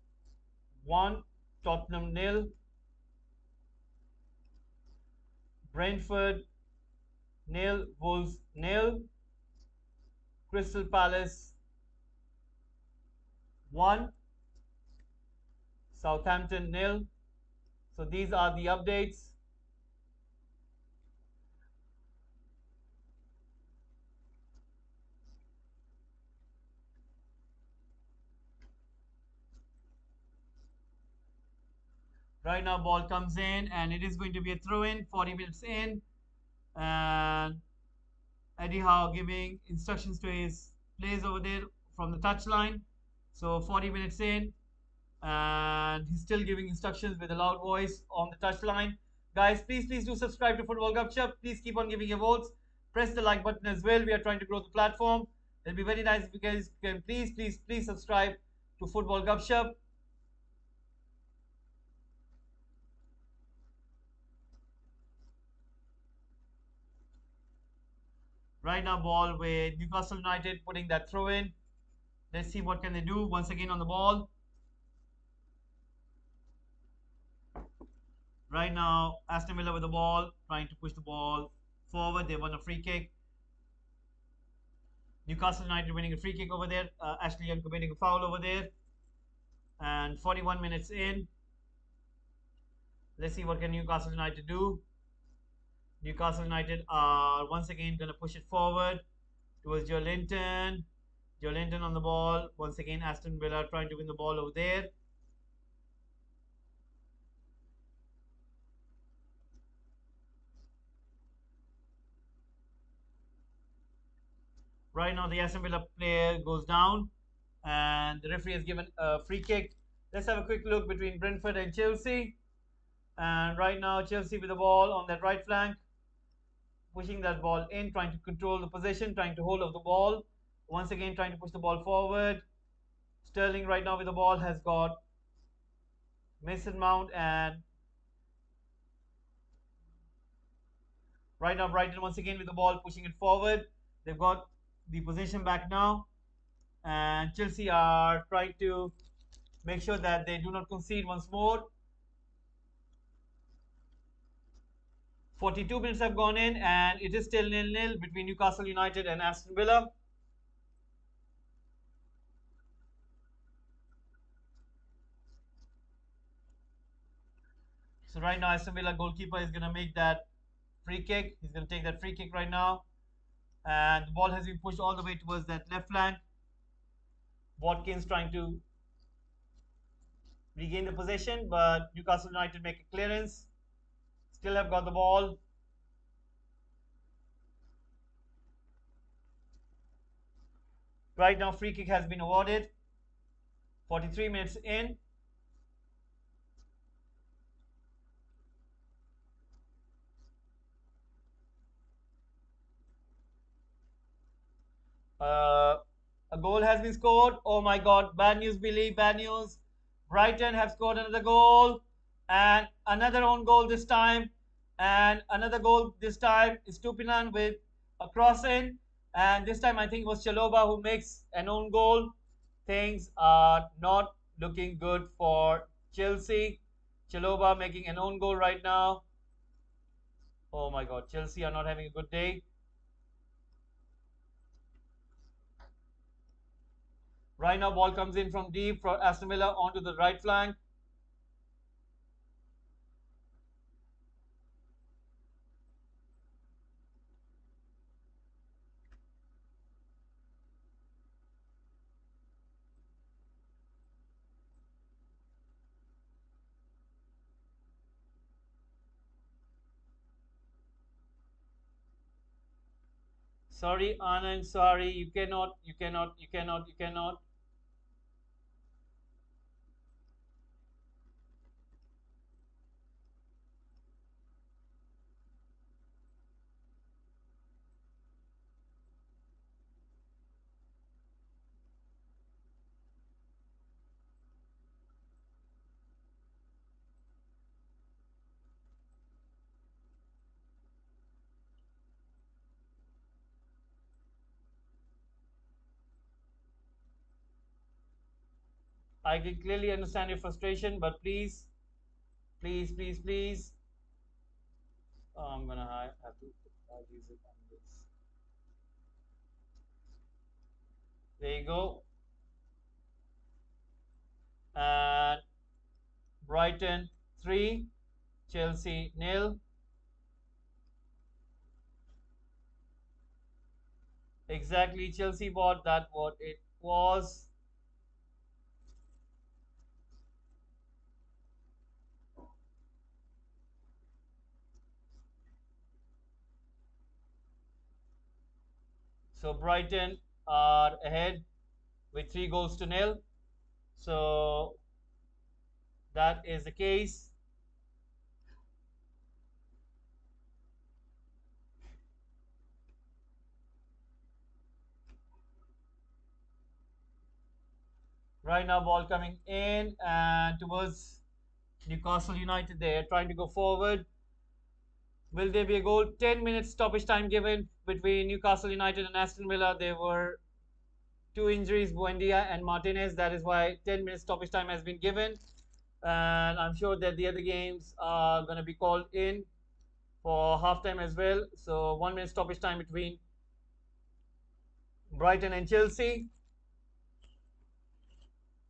1, Tottenham nil, Brentford nil, Wolves nil, Crystal Palace 1, Southampton nil. So these are the updates. Right now, ball comes in, and it is going to be a throw-in. 40 minutes in, and Eddie Howe giving instructions to his players over there from the touchline. So 40 minutes in, and he's still giving instructions with a loud voice on the touchline. Guys, please do subscribe to Football Gupshup. Please keep on giving your votes. Press the like button as well. We are trying to grow the platform. It'll be very nice if you guys can please subscribe to Football Gupshup. Right now, ball with Newcastle United putting that throw in. Let's see what can they do. Once again on the ball. Right now, Aston Villa with the ball, trying to push the ball forward. They won a free kick. Newcastle United winning a free kick over there. Ashley Young committing a foul over there. And 41 minutes in. Let's see what can Newcastle United do. Newcastle United are once again going to push it forward towards Joe Linton. Joe Linton on the ball. Once again, Aston Villa trying to win the ball over there. Right now, the Aston Villa player goes down, and the referee has given a free kick. Let's have a quick look between Brentford and Chelsea. And right now, Chelsea with the ball on that right flank, pushing that ball in, trying to control the possession, trying to hold of the ball. Once again, trying to push the ball forward. Sterling right now with the ball has got Mason Mount, and right now Brighton once again with the ball pushing it forward. They've got the possession back now, and Chelsea are trying to make sure that they do not concede once more. 42 minutes have gone in, and it is still 0-0 between Newcastle United and Aston Villa. So right now, Aston Villa goalkeeper is going to make that free kick. He's going to take that free kick right now, and the ball has been pushed all the way towards that left flank. Watkins trying to regain the possession, but Newcastle United make a clearance. Still have got the ball. Right now, free kick has been awarded. 43 minutes in. Uh, a goal has been scored. Oh my God! Bad news, Billy. Bad news. Brighton have scored another goal, and another own goal this time, and another goal this time is Tupinan with a cross in, and this time I think it was Chaloba who makes an own goal. Things are not looking good for Chelsea. Chaloba making an own goal right now. Oh my God, Chelsea are not having a good day. Right now, ball comes in from deep for Aston Villa onto the right flank. Sorry, Anand, sorry, you cannot. I can clearly understand your frustration, but please, please, please, please. Oh, I'm gonna have to use it on this. There you go. And Brighton 3, Chelsea nil. Exactly, Chelsea bought that what it was. So Brighton are ahead with 3 goals to nil. So that is the case. Right now, ball coming in and towards Newcastle United. They are trying to go forward. Will there be a goal? 10 minutes stoppage time given between Newcastle United and Aston Villa. There were two injuries, Buendia and Martinez. That is why 10 minutes stoppage time has been given. And I'm sure that the other games are going to be called in for halftime as well. So 1 minute stoppage time between Brighton and Chelsea.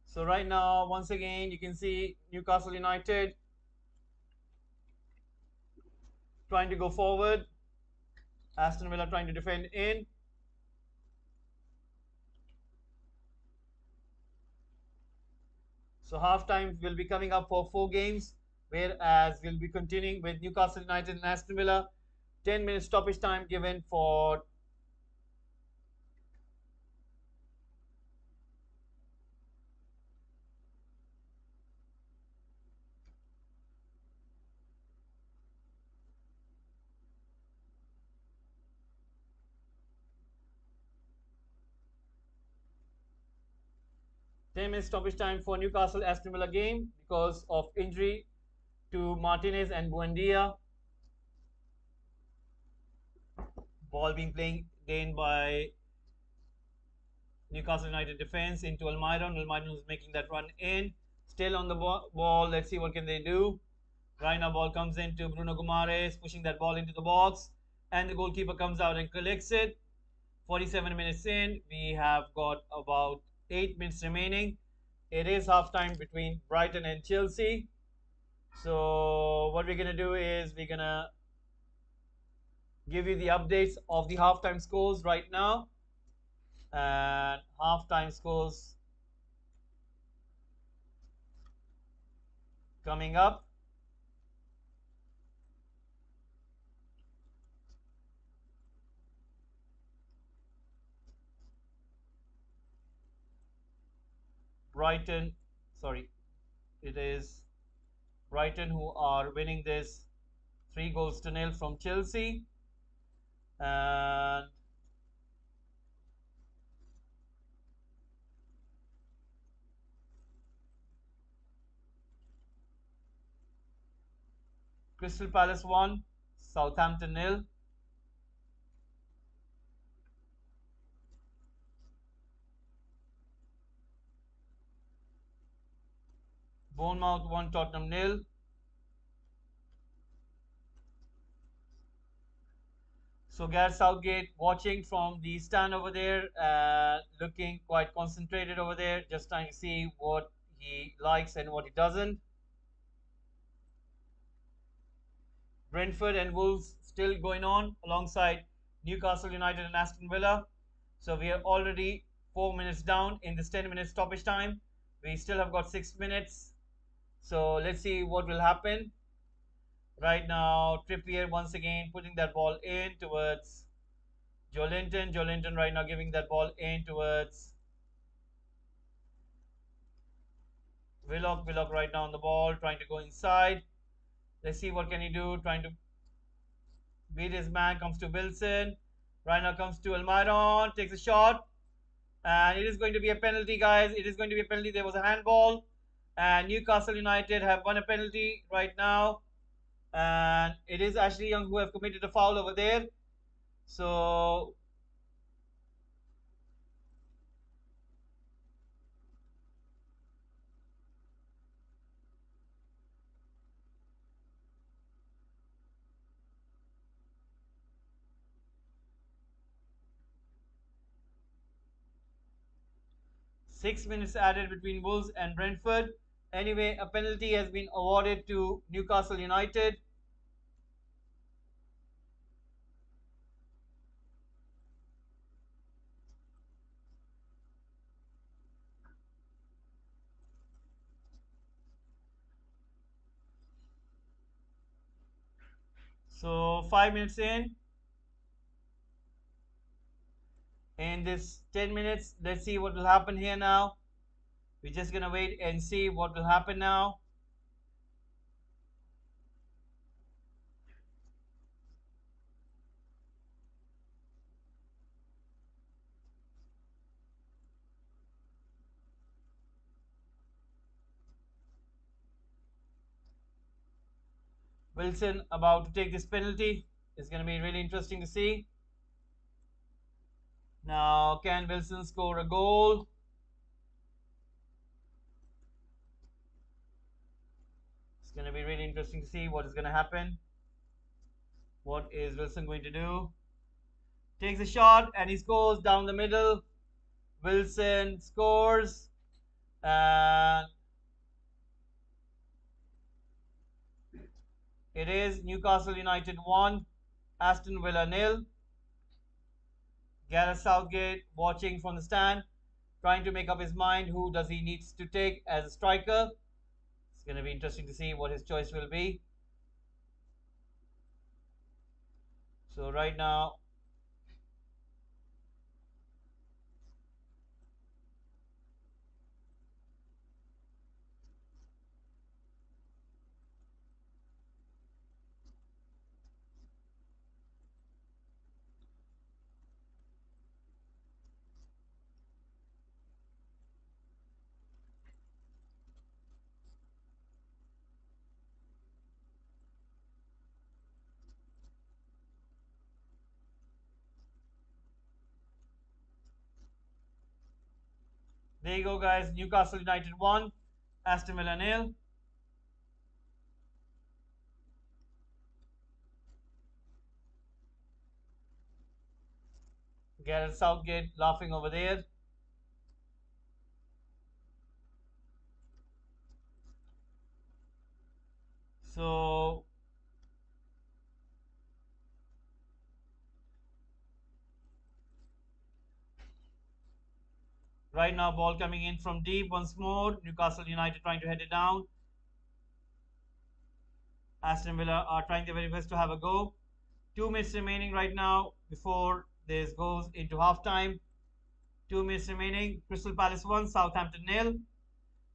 So right now, once again, you can see Newcastle United trying to go forward. Aston Villa trying to defend in. So half time will be coming up for 4 games, whereas we'll be continuing with Newcastle United and Aston Villa. 10 minutes stoppage time given for 10 minutes stoppage time for Newcastle Aston Villa game because of injury to Martinez and Buendia. Ball being played in by Newcastle United defense into Almiron. Almiron who's making that run in. Still on the ball. Let's see what can they do. Right now, ball comes into Bruno Guimaraes, pushing that ball into the box, and the goalkeeper comes out and collects it. 47 minutes in, we have got about 8 minutes remaining. It is half time between Brighton and Chelsea. So what we're gonna do is we're gonna give you the updates of the halftime scores right now. And halftime scores coming up. Brighton, sorry, it is Brighton who are winning this 3 goals to 0 from Chelsea. And Crystal Palace 1, Southampton 0. Bournemouth 1, Tottenham 0. So Gareth Southgate watching from the stand over there, looking quite concentrated over there, just trying to see what he likes and what he doesn't. Brentford and Wolves still going on alongside Newcastle United and Aston Villa. So we are already 4 minutes down in this 10 minute stoppage time. We still have got 6 minutes. So let's see what will happen. Right now, Trippier once again putting that ball in towards Joelinton. Joelinton right now giving that ball in towards Willock. Willock right now on the ball, trying to go inside. Let's see what can he do. Trying to beat his man. Comes to Wilson. Right now comes to Almiron. Takes a shot. And it is going to be a penalty, guys. It is going to be a penalty. There was a handball. And Newcastle United have won a penalty right now. And it is Ashley Young who have committed a foul over there. So 6 minutes added between Wolves and Brentford. Anyway, a penalty has been awarded to Newcastle United. So 5 minutes in this 10 minutes, let's see what will happen here now. We're just gonna wait and see what will happen now. Wilson about to take this penalty. It's gonna be really interesting to see. Now, can Wilson score a goal? It's going to be really interesting to see what is going to happen. What is Wilson going to do? Takes a shot and he scores down the middle. Wilson scores. And It is Newcastle United 1, Aston Villa nil. Gareth Southgate watching from the stand, trying to make up his mind who does he needs to take as a striker. It's going to be interesting to see what his choice will be. So right now, there you go, guys. Newcastle United 1, Aston Villa nil. Gareth Southgate laughing over there. So right now, ball coming in from deep once more. Newcastle United trying to head it down. Aston Villa are trying their very best to have a go. 2 minutes remaining right now before this goes into half time. 2 minutes remaining. Crystal Palace 1, Southampton nil.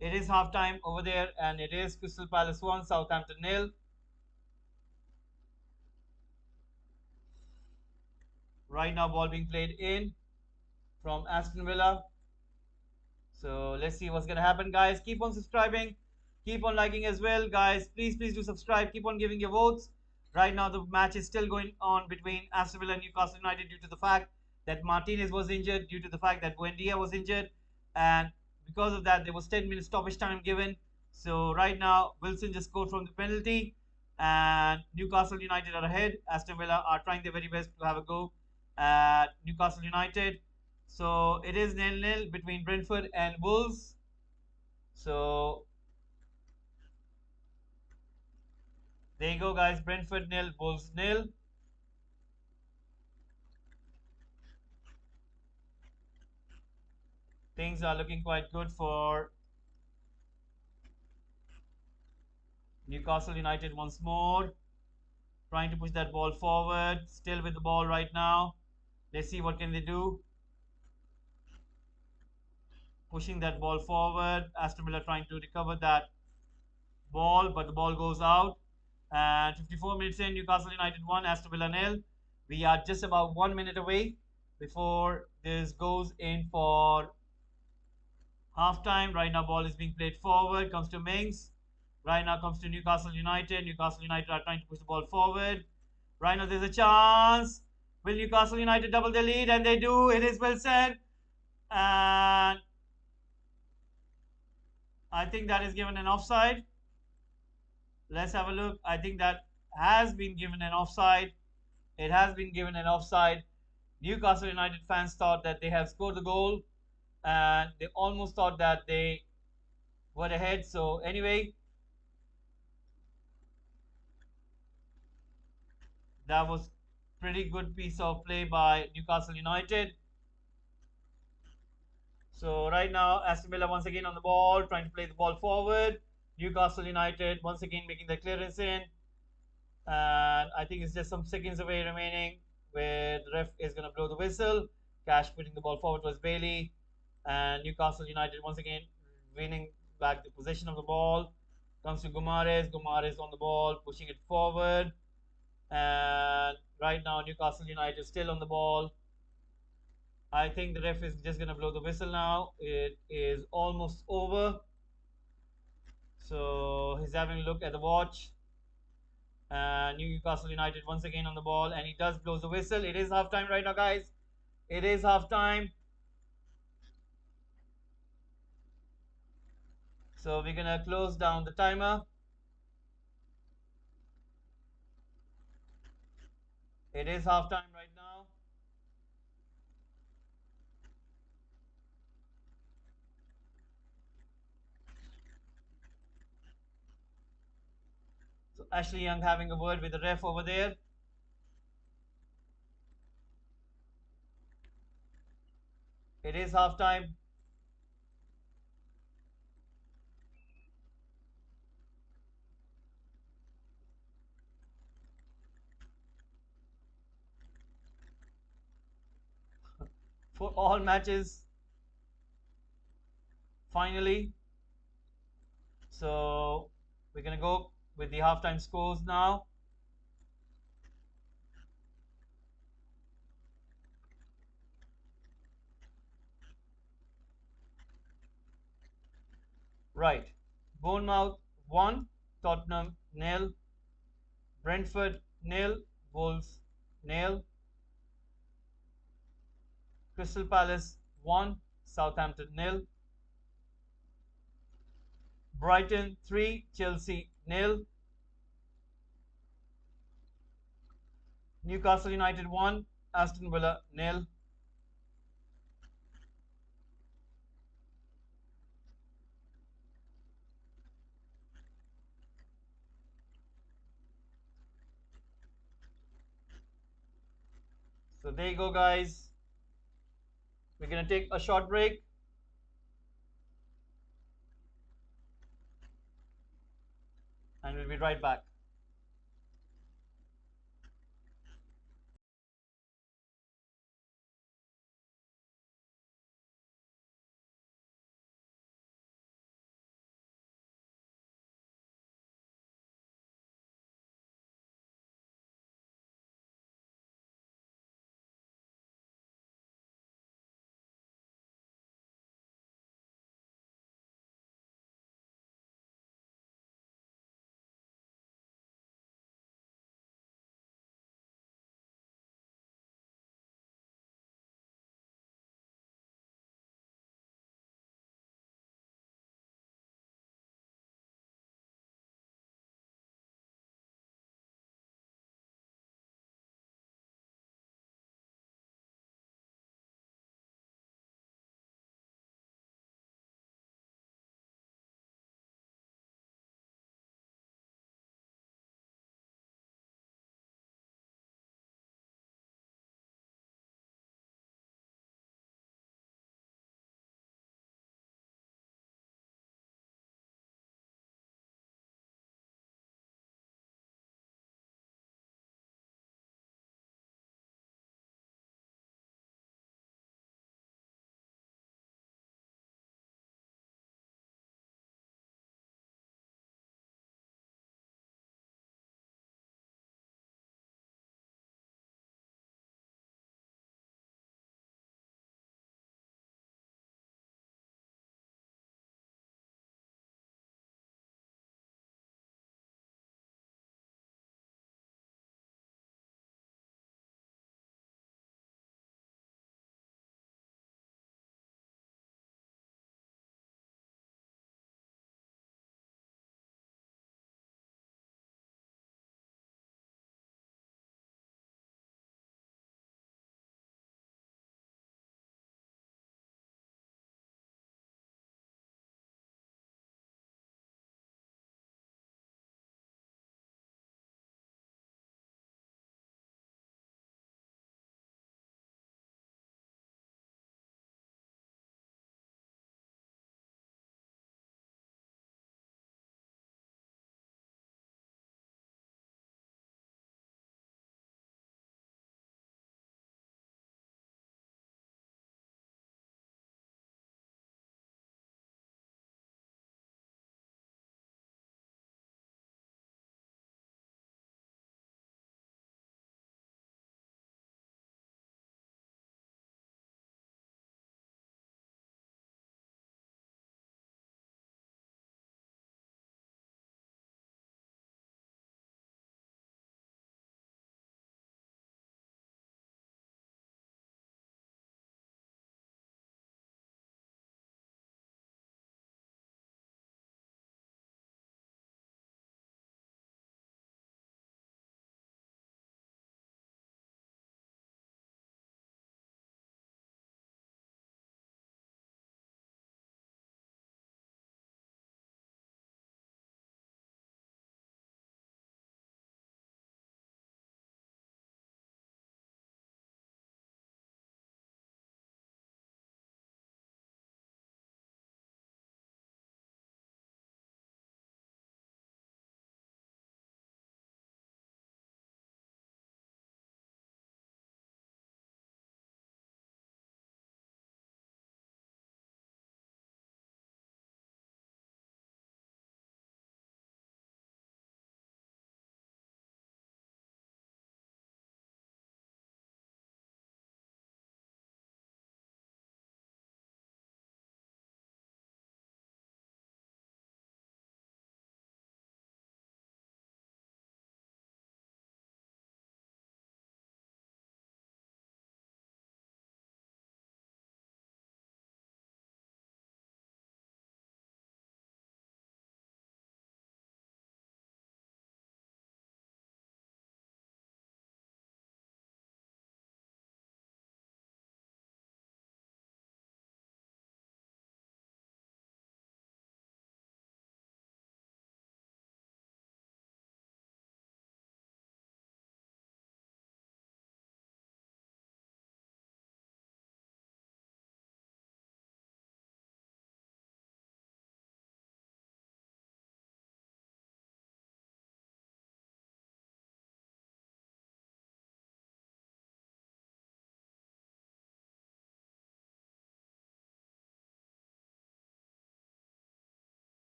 It is half time over there, and it is Crystal Palace 1, Southampton nil. Right now, ball being played in from Aston Villa. So let's see what's gonna happen, guys. Keep on subscribing, keep on liking as well, guys. Please do subscribe. Keep on giving your votes. Right now, the match is still going on between Aston Villa and Newcastle United due to the fact that Martinez was injured, due to the fact that Buendia was injured, and because of that, there was 10 minutes stoppage time given. So right now, Wilson just scored from the penalty, and Newcastle United are ahead. Aston Villa are trying their very best to have a go at Newcastle United. So it is 0-0 between Brentford and Wolves. So there you go, guys. Brentford nil, Wolves nil. Things are looking quite good for Newcastle United once more. Trying to push that ball forward. Still with the ball right now. Let's see what can they do. Pushing that ball forward. Aston Villa trying to recover that ball, but the ball goes out. And 54 minutes in, Newcastle United 1, Aston Villa nil. We are just about 1 minute away before this goes in for half time. Right now, ball is being played forward. Comes to Mings. Right now comes to Newcastle United. Newcastle United are trying to push the ball forward. Right now, there's a chance. Will Newcastle United double their lead? And they do. It is well said. And I think that is given an offside. Let's have a look. I think that has been given an offside. It has been given an offside. Newcastle United fans thought that they have scored the goal, and they almost thought that they were ahead. So anyway, that was pretty good piece of play by Newcastle United. So right now, Aston Villa once again on the ball, trying to play the ball forward. Newcastle United once again making the clearance in, and I think it's just some seconds away remaining where the ref is going to blow the whistle. Cash putting the ball forward was Bailey, and Newcastle United once again winning back the possession of the ball. Comes to Gumares. Gumares on the ball, pushing it forward, and right now Newcastle United still on the ball. I think the ref is just going to blow the whistle now. It is almost over. So he's having a look at the watch. Newcastle United once again on the ball, and he does blow the whistle. It is half time right now, guys. It is half time. So we're gonna close down the timer. It is half time right now. So Ashley Young having a word with the ref over there. It is half time. For all matches, finally. So we're going to go with the halftime scores now. Right. Bournemouth 1, Tottenham nil, Brentford nil, Wolves nil, Crystal Palace 1, Southampton nil, Brighton 3, Chelsea nil, Newcastle United 1, Aston Villa nil. So there you go, guys. We're going to take a short break and we'll be right back.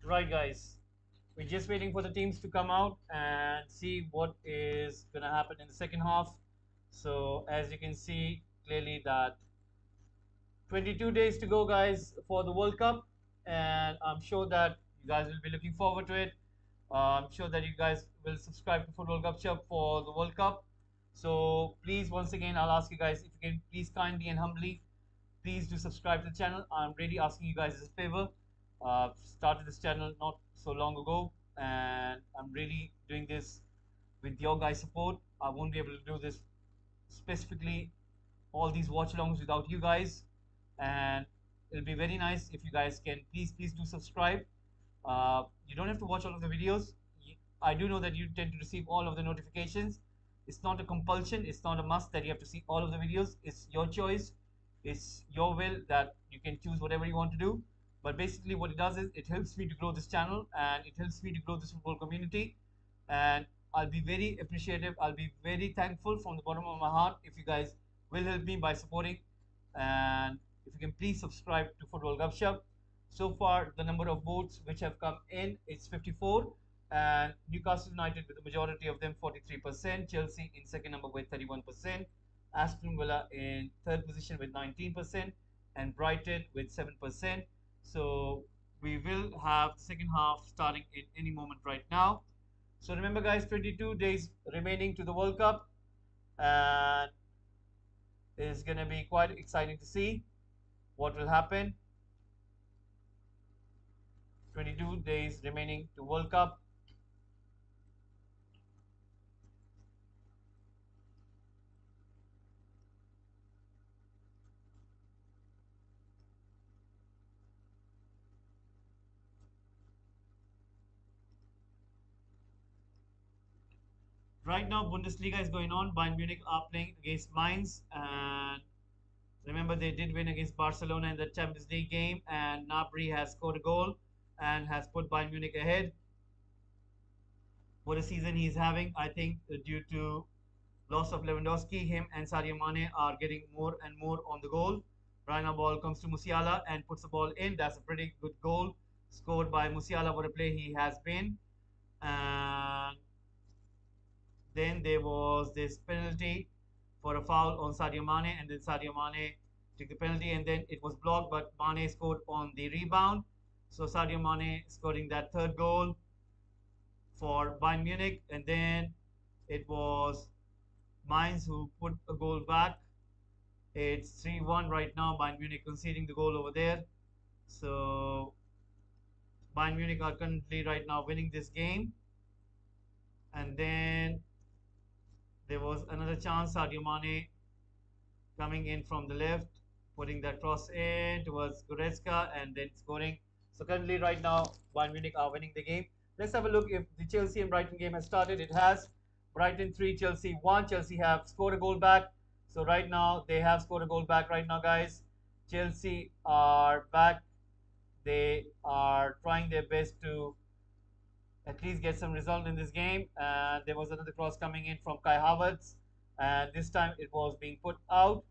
Right, guys. We're just waiting for the teams to come out and see what is going to happen in the second half. So, as you can see clearly that 22 days to go, guys, for the World Cup, and I'm sure that you guys will be looking forward to it. I'm sure that you guys will subscribe to Football Gupshup for the World Cup. So please, once again, I'll ask you guys if you can please kindly and humbly, please do subscribe to the channel. I'm really asking you guys as a favor. Started this channel not so long ago, and I'm really doing this with your guys' support. I won't be able to do this specifically all these watch alongs without you guys, and it'll be very nice if you guys can please do subscribe. You don't have to watch all of the videos. I do know that you tend to receive all of the notifications. It's not a compulsion, it's not a must that you have to see all of the videos. It's your choice, it's your will that you can choose whatever you want to do. But basically what it does is it helps me to grow this channel, and it helps me to grow this football community. And I'll be very appreciative, I'll be very thankful from the bottom of my heart if you guys will help me by supporting. And if you can please subscribe to Football Gupshup. So far, the number of votes which have come in is 54, and Newcastle United with the majority of them 43%, Chelsea in second number with 31%, Aston Villa in third position with 19%, and Brighton with 7%. So we will have the second half starting in any moment right now. So remember, guys, 22 days remaining to the World Cup, and it's going to be quite exciting to see what will happen. 22 days remaining to World Cup. Right now, Bundesliga is going on. Bayern Munich are playing against Mainz, and remember they did win against Barcelona in the Champions League game, and Gnabry has scored a goal and has put Bayern Munich ahead. What a season he's having! I think due to loss of Lewandowski, him and Sadio Mane are getting more and more on the goal. Right now, ball comes to Musiala and puts the ball in. That's a pretty good goal scored by Musiala. What a play he has been! And then there was this penalty for a foul on Sadio Mane, and then Sadio Mane took the penalty, and then it was blocked, but Mane scored on the rebound. So Sadio Mane scoring that third goal for Bayern Munich, and then it was Mainz who put a goal back. It's 3-1 right now. Bayern Munich conceding the goal over there. So Bayern Munich are currently right now winning this game, and then there was another chance. Sadio Mane coming in from the left, putting that cross in towards Goretzka and then scoring. So currently right now, Bayern Munich are winning the game. Let's have a look if the Chelsea and Brighton game has started. It has. Brighton 3, Chelsea 1. Chelsea have scored a goal back. So right now, they have scored a goal back right now, guys. Chelsea are back. They are trying their best to at least get some result in this game. And there was another cross coming in from Kai Havertz, and this time it was being put out.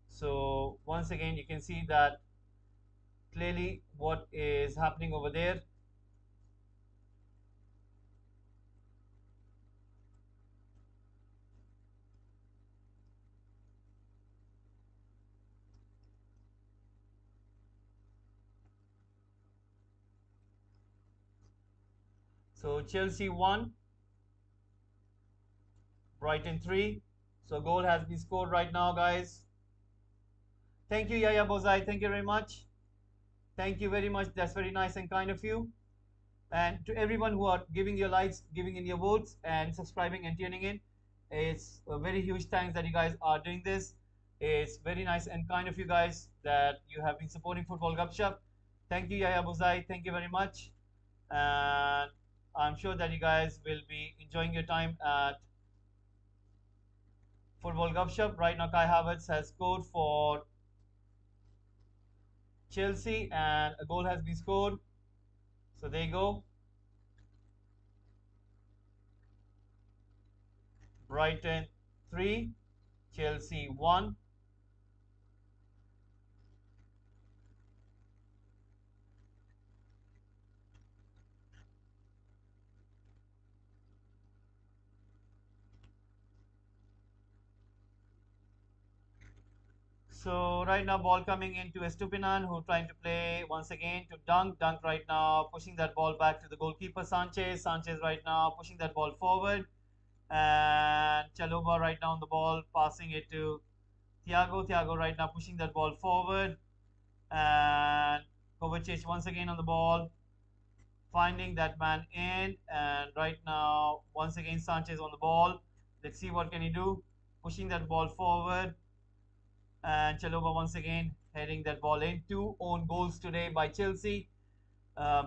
So once again, you can see that clearly what is happening over there. So Chelsea 1, Brighton 3. So goal has been scored right now, guys. Thank you, Yaya Bozai. Thank you very much. Thank you very much. That's very nice and kind of you. And to everyone who are giving your likes, giving in your votes, and subscribing and tuning in, it's a very huge thanks that you guys are doing this. It's very nice and kind of you guys that you have been supporting Football Gupshup. Thank you, Yaya Buzai. Thank you very much. And I'm sure that you guys will be enjoying your time at Football Gupshup. Right now, Kai Havertz has scored for Chelsea, and a goal has been scored. So there you go. Brighton 3, Chelsea 1. So right now ball coming into Estupinan, who trying to play once again to Dunk. Dunk right now pushing that ball back to the goalkeeper Sanchez. Sanchez right now pushing that ball forward. And Chalobah right now on the ball, passing it to Thiago. Thiago right now pushing that ball forward. And Kovacic once again on the ball, finding that man in. And right now, once again, Sanchez on the ball. Let's see what can he do. Pushing that ball forward. And Chalobah once again heading that ball in. Two own goals today by Chelsea.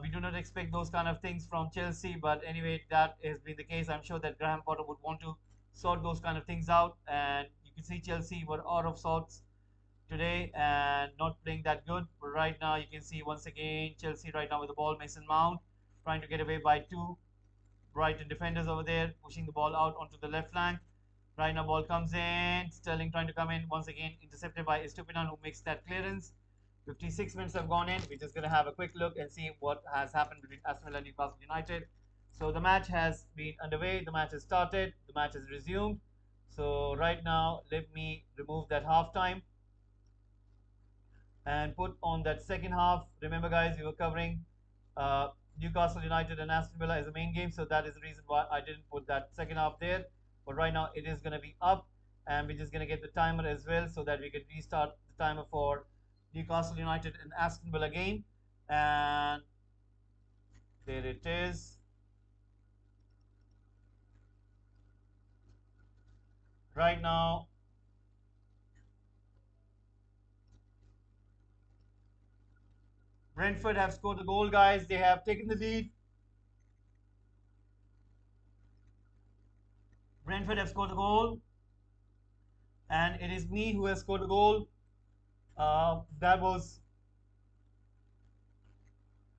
We do not expect those kind of things from Chelsea, but anyway, that has been the case. I'm sure that Graham Potter would want to sort those kind of things out, and you can see Chelsea were out of sorts today and not playing that good. But right now, you can see once again Chelsea right now with the ball. Mason Mount trying to get away by two Brighton defenders over there, pushing the ball out onto the left flank. Right now, ball comes in. Sterling trying to come in once again, intercepted by Estupinan, who makes that clearance. 56 minutes have gone in. We're just going to have a quick look and see what has happened between Aston Villa and Newcastle United. So the match has been underway. The match has started. The match has resumed. So right now, let me remove that half time and put on that second half. Remember, guys, we were covering uh, Newcastle United and Aston Villa as a main game, so that is the reason why I didn't put that second half there. But right now, it is going to be up, and we're just going to get the timer as well so that we can restart the timer for Newcastle United and Aston Villa game. And there it is. Right now, Brentford have scored the goal, guys. They have taken the lead. Brentford have scored the goal, and it is me who has scored the goal. That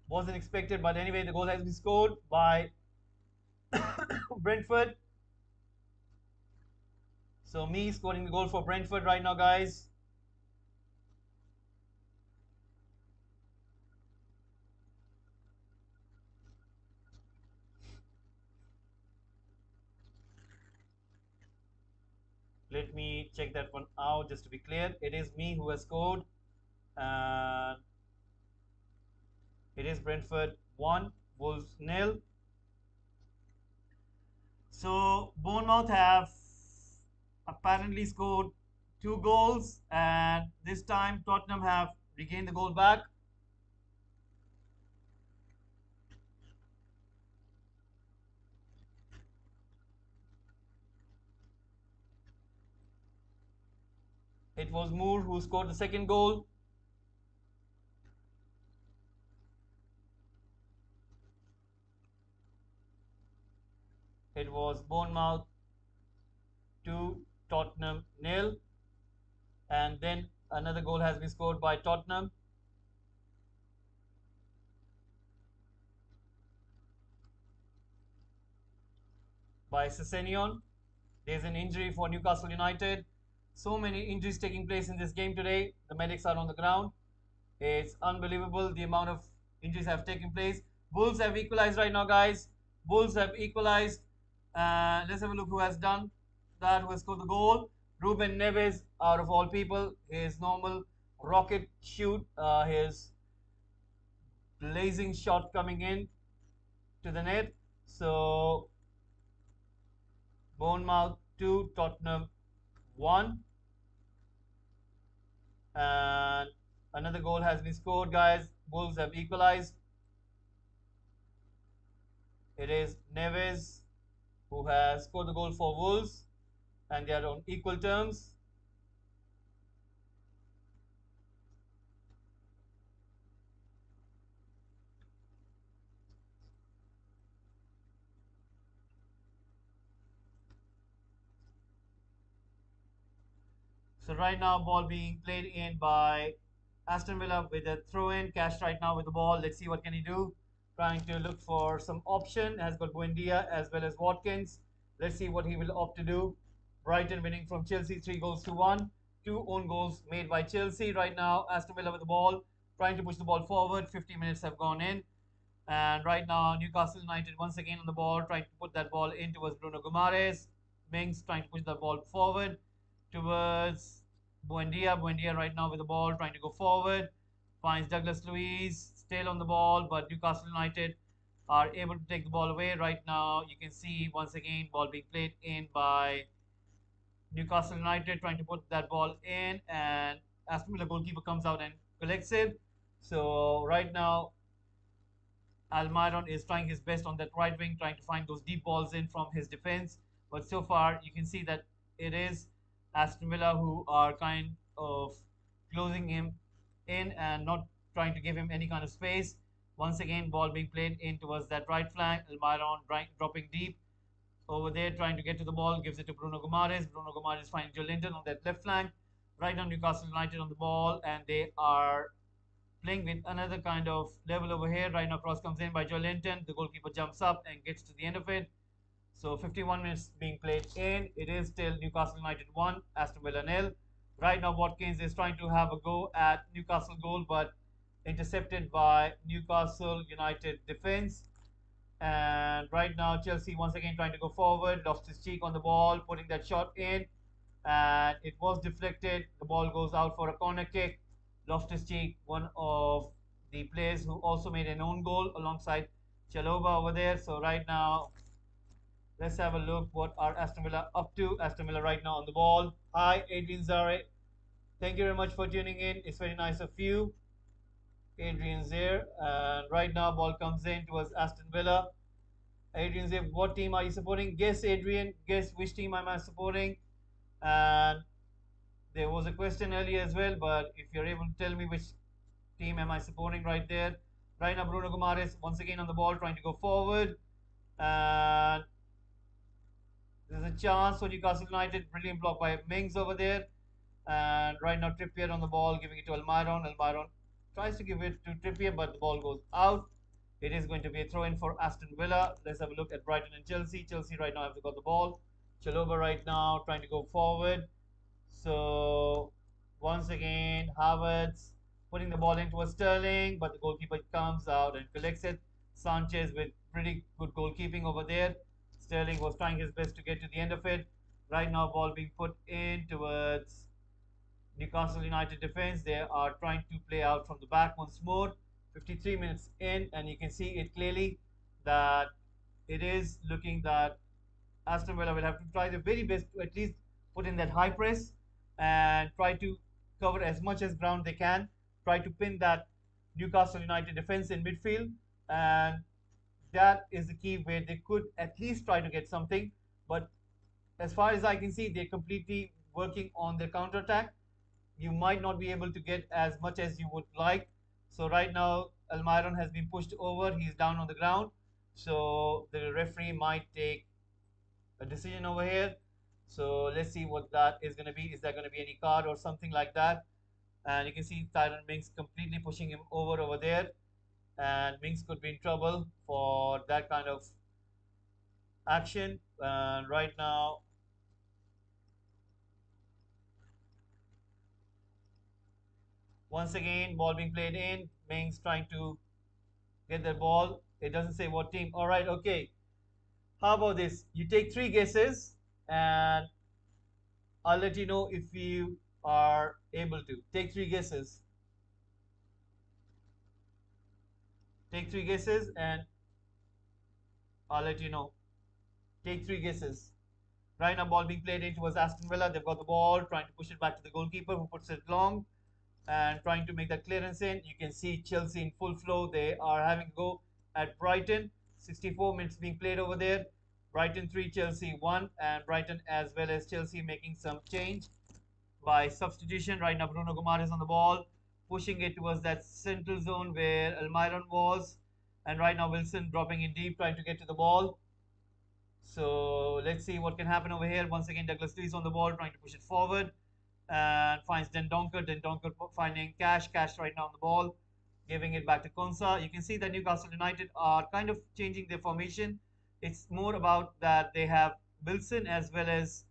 wasn't expected, but anyway, the goal has been scored by Brentford. So me scoring the goal for Brentford right now, guys. Let me check that one out just to be clear. It is me who has scored, and it is Brentford 1, Wolves nil. So Bournemouth have apparently scored two goals, and this time Tottenham have regained the goal back. It was Moore who scored the second goal. It was Bournemouth 2, Tottenham nil. And then another goal has been scored by Tottenham. By Sessegnon. There's an injury for Newcastle United. So many injuries taking place in this game today. The medics are on the ground. It's unbelievable the amount of injuries have taken place. Bulls have equalized right now, guys. Bulls have equalized. Let's have a look who has done that, who has scored the goal. Ruben Neves, out of all people, his normal rocket shoot, his blazing shot coming in to the net. So Bournemouth 2, Tottenham 1. And another goal has been scored, guys. Wolves have equalized. It is Neves who has scored the goal for Wolves, and they are on equal terms. So right now, ball being played in by Aston Villa with a throw-in. Cash right now with the ball. Let's see what can he do. Trying to look for some option. Has got Buendia as well as Watkins. Let's see what he will opt to do. Brighton winning from Chelsea 3 goals to 1. Two own goals made by Chelsea. Right now, Aston Villa with the ball. Trying to push the ball forward. 50 minutes have gone in. And right now, Newcastle United once again on the ball. Trying to put that ball in towards Bruno Guimaraes. Mings trying to push the ball forward towards Buendia right now with the ball, trying to go forward. Finds Douglas Luiz, still on the ball, but Newcastle United are able to take the ball away. Right now, you can see once again ball being played in by Newcastle United, trying to put that ball in, and Aston Villa goalkeeper comes out and collects it. So right now, Almiron is trying his best on that right wing, trying to find those deep balls in from his defense. But so far, you can see that it is Aston Villa who are kind of closing him in and not trying to give him any kind of space. Once again, ball being played in towards that right flank. Almiron dropping deep over there, trying to get to the ball, gives it to Bruno Guimaraes. Bruno Guimaraes finding Joe Linton on that left flank. Right now, Newcastle United on the ball, and they are playing with another kind of level over here. Right now, cross comes in by Joe Linton. The goalkeeper jumps up and gets to the end of it. So 51 minutes being played in. It is still Newcastle United 1, Aston Villa nil. Right now, Watkins is trying to have a go at Newcastle goal, but intercepted by Newcastle United defense. And right now, Chelsea once again trying to go forward. Lost his cheek on the ball, putting that shot in. And it was deflected. The ball goes out for a corner kick. Loftus-Cheek, one of the players who also made an own goal alongside Chalobah over there. So right now, let's have a look what are Aston Villa up to. Aston Villa right now on the ball. Hi, Adrian Zare. Thank you very much for tuning in. It's very nice of you. Adrian's there. And right now, ball comes in towards Aston Villa. Adrian's there. What team are you supporting? Guess, Adrian. Guess which team am I supporting? And there was a question earlier as well, but if you're able to tell me which team am I supporting right there. Right now, Bruno Guimaraes once again on the ball, trying to go forward. And there's a chance for Newcastle United. Brilliant block by Mings over there. And right now, Trippier on the ball, giving it to Almiron. Almiron tries to give it to Trippier, but the ball goes out. It is going to be a throw in for Aston Villa. Let's have a look at Brighton and Chelsea. Chelsea right now have got the ball. Chalobah right now trying to go forward. So once again, Havertz putting the ball into a Sterling, but the goalkeeper comes out and collects it. Sanchez with pretty good goalkeeping over there. Sterling was trying his best to get to the end of it. Right now, ball being put in towards Newcastle United defense. They are trying to play out from the back once more. 53 minutes in, and you can see it clearly that it is looking that Aston Villa will have to try the very best to at least put in that high press and try to cover as much as ground they can. Try to pin that Newcastle United defense in midfield, and that is the key where they could at least try to get something. But as far as I can see, they're completely working on their counter attack. You might not be able to get as much as you would like. So right now, Almiron has been pushed over. He's down on the ground. So the referee might take a decision over here. So let's see what that is going to be. Is there going to be any card or something like that? And you can see Tyron Mings completely pushing him over there. And Mings could be in trouble for that kind of action. And right now, once again, ball being played in. Mings trying to get the ball. It doesn't say what team. All right, okay. How about this? You take three guesses, and I'll let you know if you are able to. Take three guesses. Take three guesses, and I'll let you know. Take three guesses. Right now, ball being played in towards Aston Villa. They've got the ball, trying to push it back to the goalkeeper, who puts it long and trying to make that clearance in. You can see Chelsea in full flow. They are having a go at Brighton. 64 minutes being played over there. Brighton 3, Chelsea 1, and Brighton as well as Chelsea making some change by substitution. Right now, Bruno Guimaraes on the ball, pushing it towards that central zone where Almiron was. And right now, Wilson dropping in deep, trying to get to the ball. So let's see what can happen over here. Once again, Douglas Luiz on the ball, trying to push it forward and finds Dendonker. Dendonker finding Cash. Cash right now on the ball, giving it back to Konsa. You can see that Newcastle United are kind of changing their formation. It's more about that they have Wilson as well as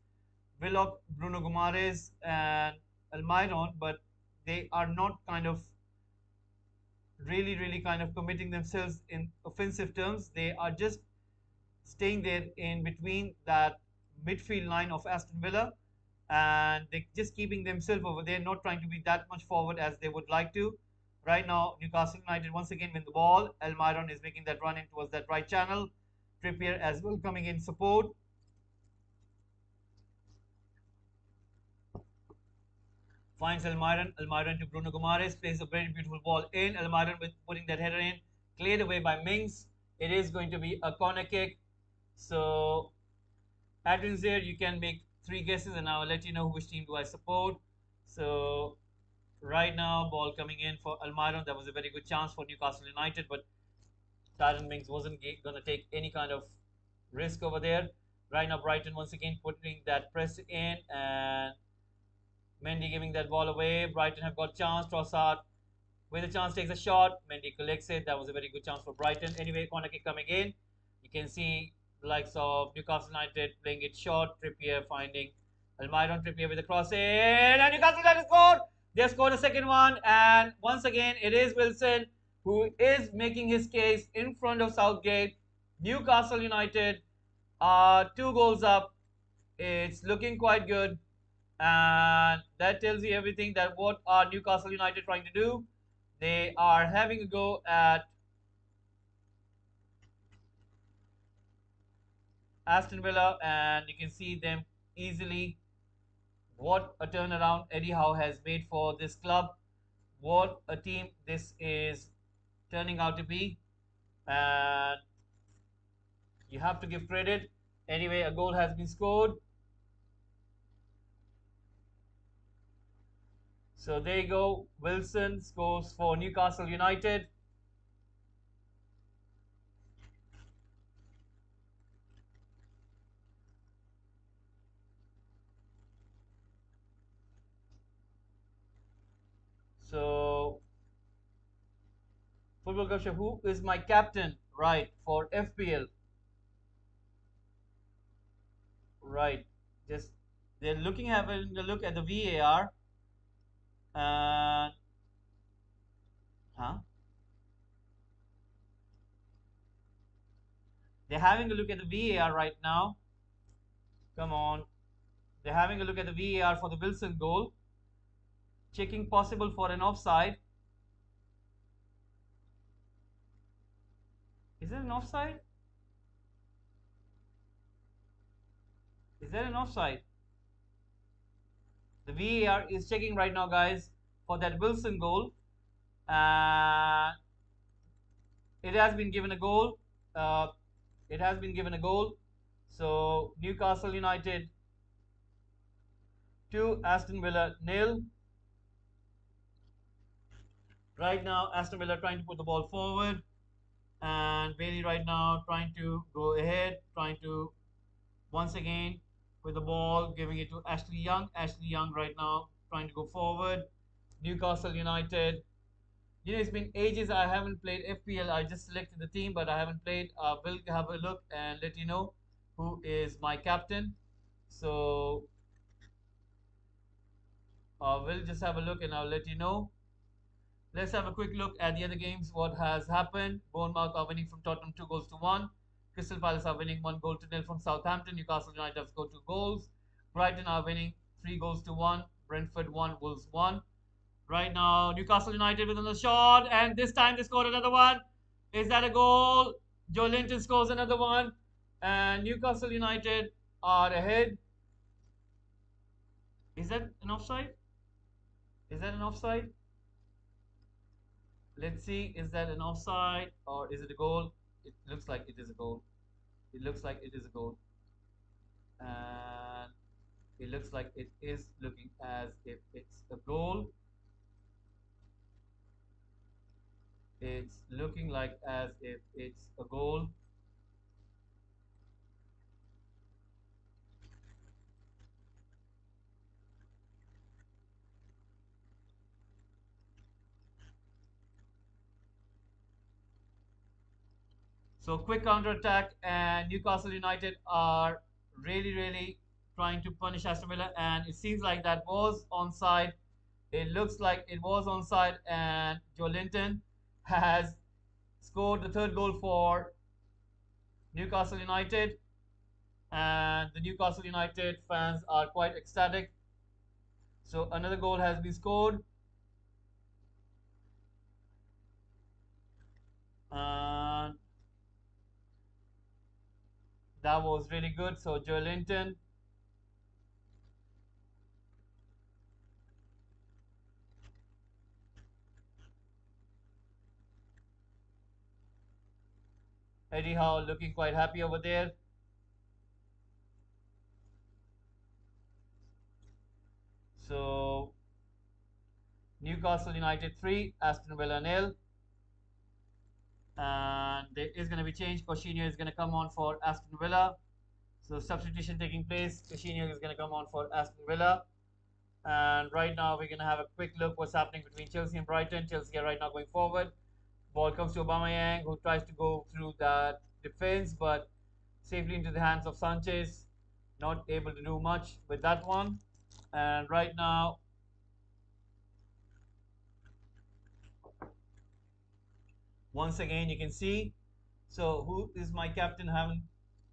Willock, Bruno Guimaraes, and Almiron, but they are not kind of really kind of committing themselves in offensive terms. They are just staying there in between that midfield line of Aston Villa and they're just keeping themselves over there, not trying to be that much forward as they would like to. Right now, Newcastle United once again win the ball. Almiron is making that run in towards that right channel. Trippier as well coming in support. Finds Almiron. Almiron to Bruno Gomares. Plays a very beautiful ball in. Almiron with putting that header in. Cleared away by Mings. It is going to be a corner kick. So, Adrian's there. You can make three guesses and I'll let you know which team do I support. So, right now, ball coming in for Almiron. That was a very good chance for Newcastle United, but Tyron Mings wasn't going to take any kind of risk over there. Right now, Brighton once again putting that press in and Mendy giving that ball away. Brighton have got chance. Trossard with a chance takes a shot. Mendy collects it. That was a very good chance for Brighton. Anyway, corner kick coming in. You can see the likes of Newcastle United playing it short. Trippier finding Almiron. Trippier with a cross in. And Newcastle United scored. They have scored a second one. And once again, it is Wilson who is making his case in front of Southgate. Newcastle United are 2 goals up. It's looking quite good. And that tells you everything that what are Newcastle United trying to do. They are having a go at Aston Villa, and you can see them easily. What a turnaround Eddie Howe has made for this club. What a team this is turning out to be. And you have to give credit. Anyway, a goal has been scored. So there you go. Wilson scores for Newcastle United. So, Football Gupshup, who is my captain? Right, for FPL. Right. Just they're looking having a look at the VAR and huh? They're having a look at the VAR right now. Come on. They're having a look at the VAR for the Wilson goal. Checking possible for an offside. Is it an offside? Is there an offside? The VAR is checking right now, guys, for that Wilson goal. And it has been given a goal. Uh, it has been given a goal. So Newcastle United 2, Aston Villa nil. Right now, Aston Villa trying to put the ball forward, and Bailey right now trying to go ahead, trying to once again with the ball, giving it to Ashley Young. Ashley Young right now trying to go forward. Newcastle United. It's been ages I haven't played FPL. I just selected the team, but I haven't played. We'll have a look and let you know who is my captain. So we'll just have a look and I'll let you know. Let's have a quick look at the other games. What has happened? Bournemouth are winning from Tottenham 2 goals to 1. Crystal Palace are winning 1 goal to 0 from Southampton. Newcastle United have scored 2 goals. Brighton are winning 3 goals to 1. Brentford 1, Wolves 1. Right now, Newcastle United with another shot, and this time they scored another one. Is that a goal? Joe Linton scores another one, and Newcastle United are ahead. Is that an offside? Is that an offside? Let's see, is that an offside or is it a goal? It looks like it is a goal. It looks like it is a goal. And it looks like it is looking as if it's a goal. It's looking like as if it's a goal. So quick counter attack, and Newcastle United are really trying to punish Aston Villa, and it seems like that was onside. It looks like it was onside, and Joe Linton has scored the third goal for Newcastle United, and the Newcastle United fans are quite ecstatic. So another goal has been scored. And that was really good. So Joe Linton. Eddie Howe looking quite happy over there. So Newcastle United 3, Aston Villa nil. And there is going to be change. Coutinho is going to come on for Aston Villa. So substitution taking place. Coutinho is going to come on for Aston Villa. And right now we're going to have a quick look what's happening between Chelsea and Brighton. Chelsea are right now going forward. Ball comes to Aubameyang, who tries to go through that defense, but safely into the hands of Sanchez. Not able to do much with that one. And right now, once again, you can see. So who is my captain? Haven't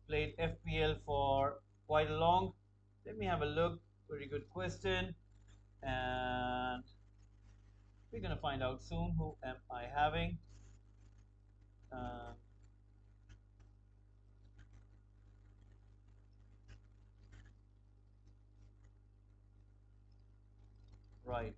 played FPL for quite a long. Let me have a look. Very good question. And we're going to find out soon who am I having. Uh, right.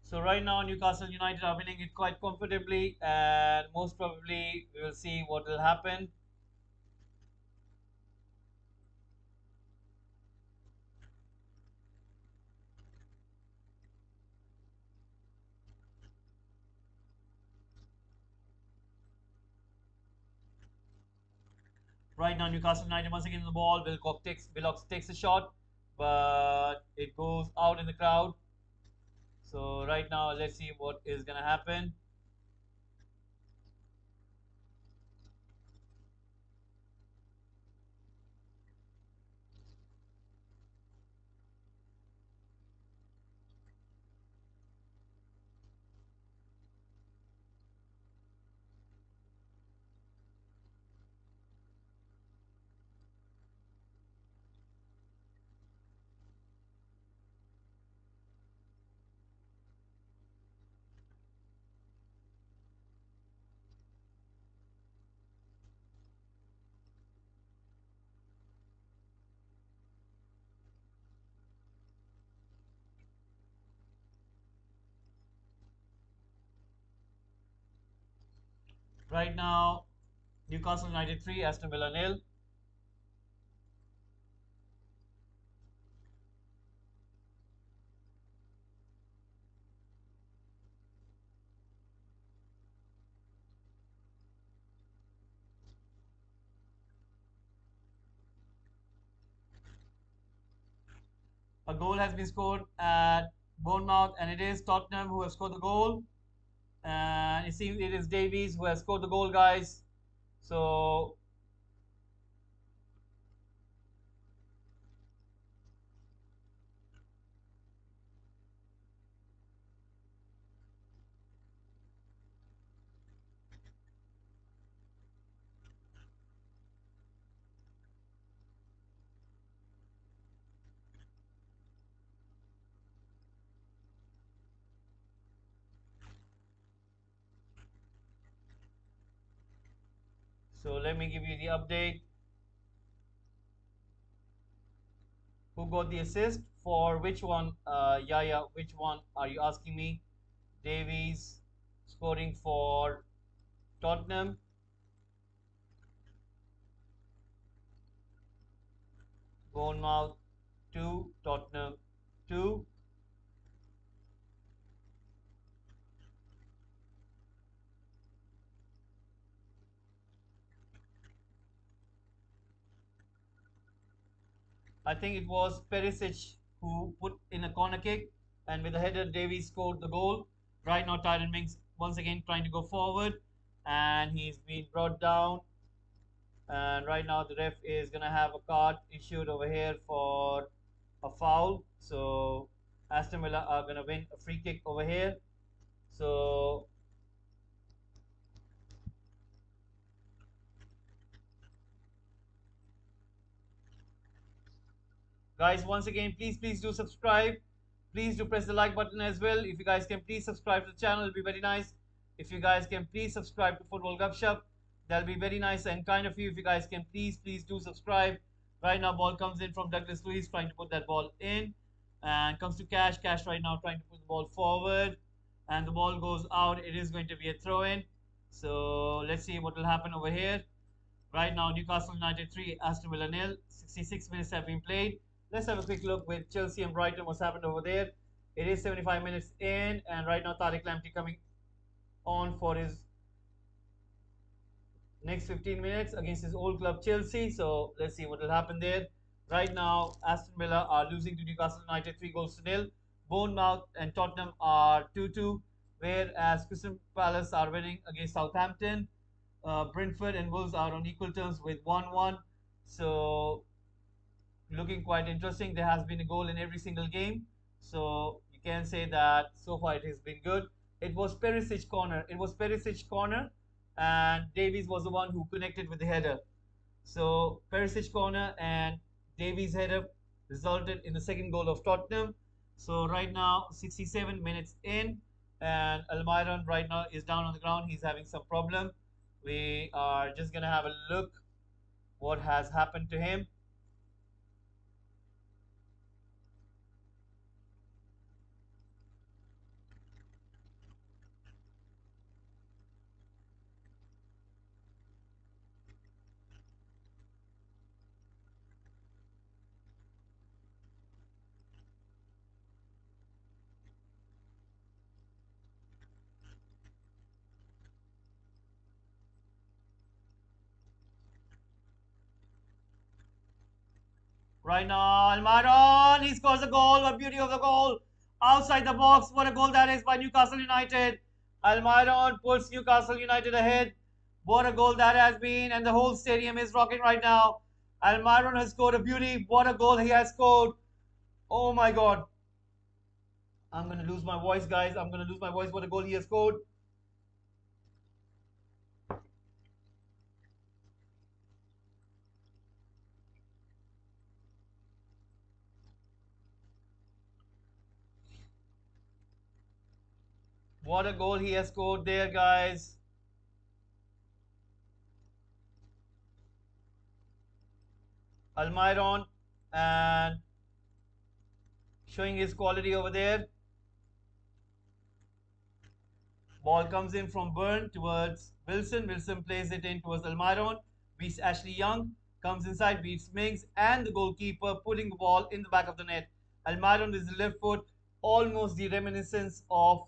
So right now Newcastle United are winning it quite comfortably, and most probably we will see what will happen. Right now Newcastle United once again in the ball. Wilcox takes a shot, but it goes out in the crowd. So right now let's see what is gonna happen. Right now Newcastle United 3, Aston Villa nil. A goal has been scored at Bournemouth, and it is Tottenham who have scored the goal. And it seems it is Davies who has scored the goal, guys. So let me give you the update. Who got the assist for which one? Yeah, which one are you asking me? Davies scoring for Tottenham. Bournemouth 2, Tottenham 2. I think it was Perisic who put in a corner kick, and with a header, Davies scored the goal. Right now, Tyron Mings once again trying to go forward, and he's been brought down. And right now, the ref is gonna have a card issued over here for a foul. So Aston Villa are going to win a free kick over here. So, guys, once again, please do subscribe. Please do press the like button as well. If you guys can please subscribe to the channel, it'll be very nice. If you guys can please subscribe to Football Gupshup, that'll be very nice and kind of you. If you guys can please do subscribe. Right now, ball comes in from Douglas Luiz, trying to put that ball in, and comes to Cash. Cash right now trying to put the ball forward, and the ball goes out. It is going to be a throw in. So let's see what will happen over here. Right now, Newcastle United 3, Aston Villa nil. 66 minutes have been played. Let's have a quick look with Chelsea and Brighton, what's happened over there. It is 75 minutes in, and right now Tariq Lamptey coming on for his next 15 minutes against his old club Chelsea. So let's see what will happen there. Right now, Aston Villa are losing to Newcastle United 3 goals to nil. Bournemouth and Tottenham are 2-2, whereas Crystal Palace are winning against Southampton. Brentford and Wolves are on equal terms with 1-1. So looking quite interesting. There has been a goal in every single game. So you can say that so far it has been good. It was Perisic corner. It was Perisic corner, and Davies was the one who connected with the header. So Perisic corner and Davies header resulted in the second goal of Tottenham. So right now, 67 minutes in, and Almiron right now is down on the ground. He's having some problem. We are just gonna have a look what has happened to him. Right now, Almiron, he scores a goal. What beauty of the goal. Outside the box. What a goal that is by Newcastle United. Almiron puts Newcastle United ahead. What a goal that has been. And the whole stadium is rocking right now. Almiron has scored a beauty. What a goal he has scored. Oh my God. I'm going to lose my voice, guys. I'm going to lose my voice. What a goal he has scored. What a goal he has scored there, guys. Almiron, and showing his quality over there. Ball comes in from Burn towards Wilson. Wilson plays it in towards Almiron. Beats Ashley Young. Comes inside, beats Mings, and the goalkeeper putting the ball in the back of the net. Almiron with the left foot, almost the reminiscence of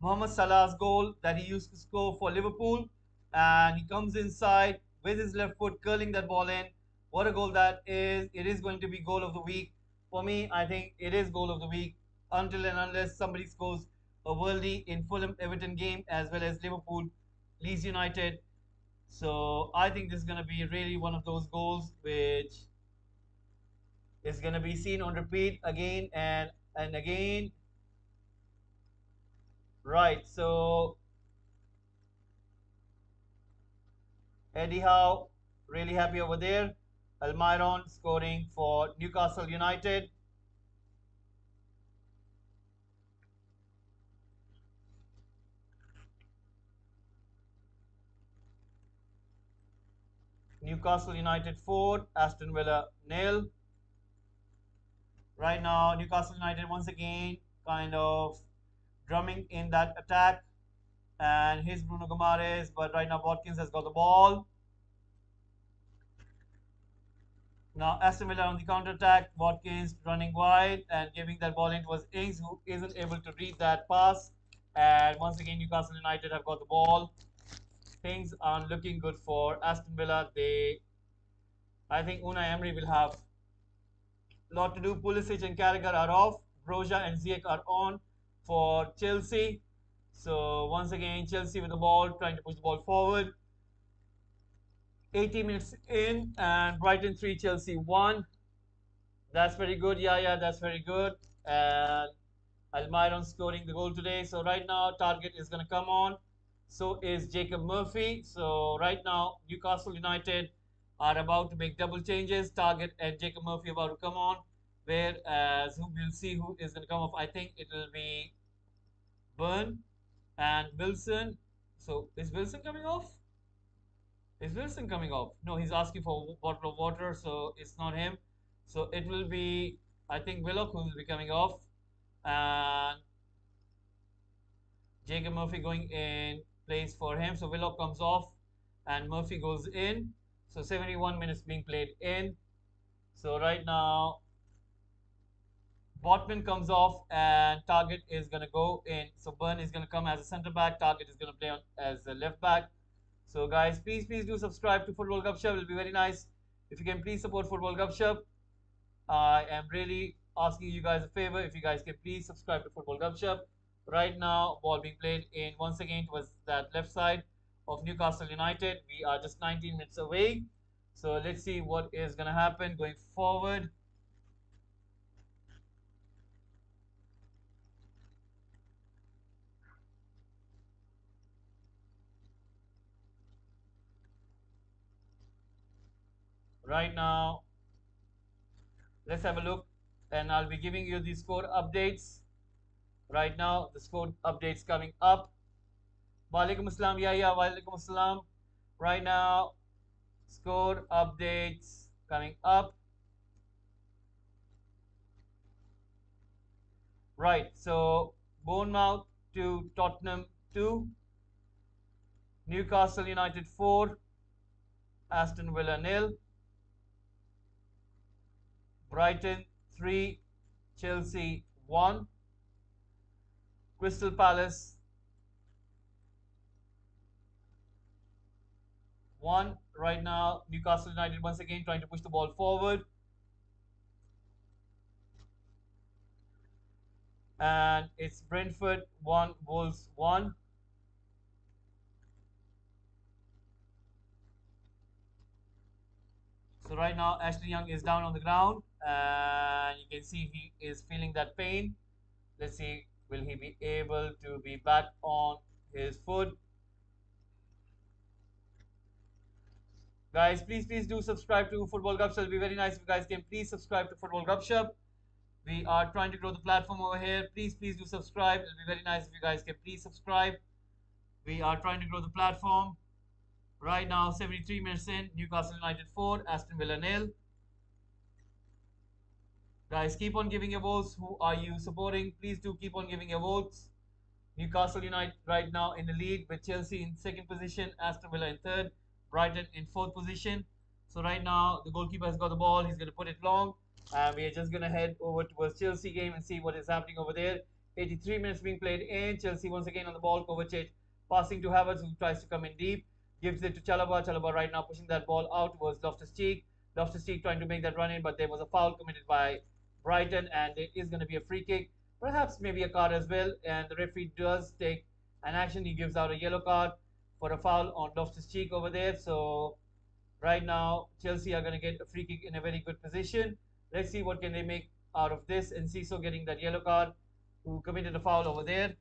Mohamed Salah's goal that he used to score for Liverpool. And he comes inside with his left foot, curling that ball in. What a goal that is. It is going to be goal of the week. For me, I think it is goal of the week until and unless somebody scores a worldie in Fulham Everton game as well as Liverpool Leeds United. So I think this is going to be really one of those goals which is going to be seen on repeat again and again. Right, so Eddie Howe really happy over there. Almiron scoring for Newcastle United. Newcastle United 4, Aston Villa nil. Right now, Newcastle United once again kind of drumming in that attack. And here's Bruno Gomares, but right now Watkins has got the ball. Now Aston Villa on the counter attack. Watkins running wide and giving that ball in towards Ings, who isn't able to read that pass. And once again, Newcastle United have got the ball. Things aren't looking good for Aston Villa. I think Unai Emery will have a lot to do. Pulisic and Carragher are off. Broja and Ziyech are on for Chelsea. So once again, Chelsea with the ball, trying to push the ball forward. 80 minutes in, and Brighton 3, Chelsea 1. That's very good. Yeah, that's very good. And Almiron scoring the goal today. So right now, target is going to come on. So is Jacob Murphy. So right now, Newcastle United are about to make double changes. Target and Jacob Murphy about to come on. Whereas we'll see who is going to come off. I think it will be Burn and Wilson. So is Wilson coming off? Is Wilson coming off? No, he's asking for a bottle of water, so it's not him. So it will be, I think, Willock who will be coming off, and Jacob Murphy going in place for him. So Willock comes off, and Murphy goes in. So 71 minutes being played in. So right now, Botman comes off, and Target is going to go in. So Burn is going to come as a centre back. Target is going to play on as a left back. So guys, please do subscribe to Football Gupshup. It will be very nice if you can please support Football Gupshup. I am really asking you guys a favor. If you guys can please subscribe to Football Gupshup. Right now, ball being played in once again towards that left side of Newcastle United. We are just 19 minutes away. So let's see what is going to happen going forward. Right now, let's have a look, and I'll be giving you the score updates. Right now, the score updates coming up. Walaikum Assalam, yeah, Walaikum Assalam. Right now, score updates coming up. Right, so Bournemouth to Tottenham 2, Newcastle United 4, Aston Villa nil, Brighton 3, Chelsea 1, Crystal Palace 1. Right now, Newcastle United once again trying to push the ball forward. And it's Brentford 1, Wolves 1. So right now, Ashley Young is down on the ground, and you can see he is feeling that pain. Let's see, will he be able to be back on his foot? Guys, please do subscribe to Football Gupshup. It'll be very nice if you guys can please subscribe to Football Gupshup. We are trying to grow the platform over here. Please do subscribe. It'll be very nice if you guys can please subscribe. We are trying to grow the platform. Right now, 73 minutes in, Newcastle United 4, Aston Villa nil. Guys, keep on giving your votes. Who are you supporting? Please do keep on giving your votes. Newcastle United right now in the lead with Chelsea in second position, Aston Villa in third, Brighton in fourth position. So right now the goalkeeper has got the ball. He's going to put it long. And we are just going to head over towards Chelsea game and see what is happening over there. 83 minutes being played in. Chelsea once again on the ball. Kovacic passing to Havertz, who tries to come in deep. Gives it to Chalobah. Chalobah right now pushing that ball out towards Loftus-Cheek. Loftus-Cheek trying to make that run in, but there was a foul committed by Brighton, and it is going to be a free kick, perhaps maybe a card as well. And the referee does take an action. He gives out a yellow card for a foul on Loftus-Cheek over there. So right now, Chelsea are going to get a free kick in a very good position. Let's see what can they make out of this. And Ciso getting that yellow card, who committed a foul over there.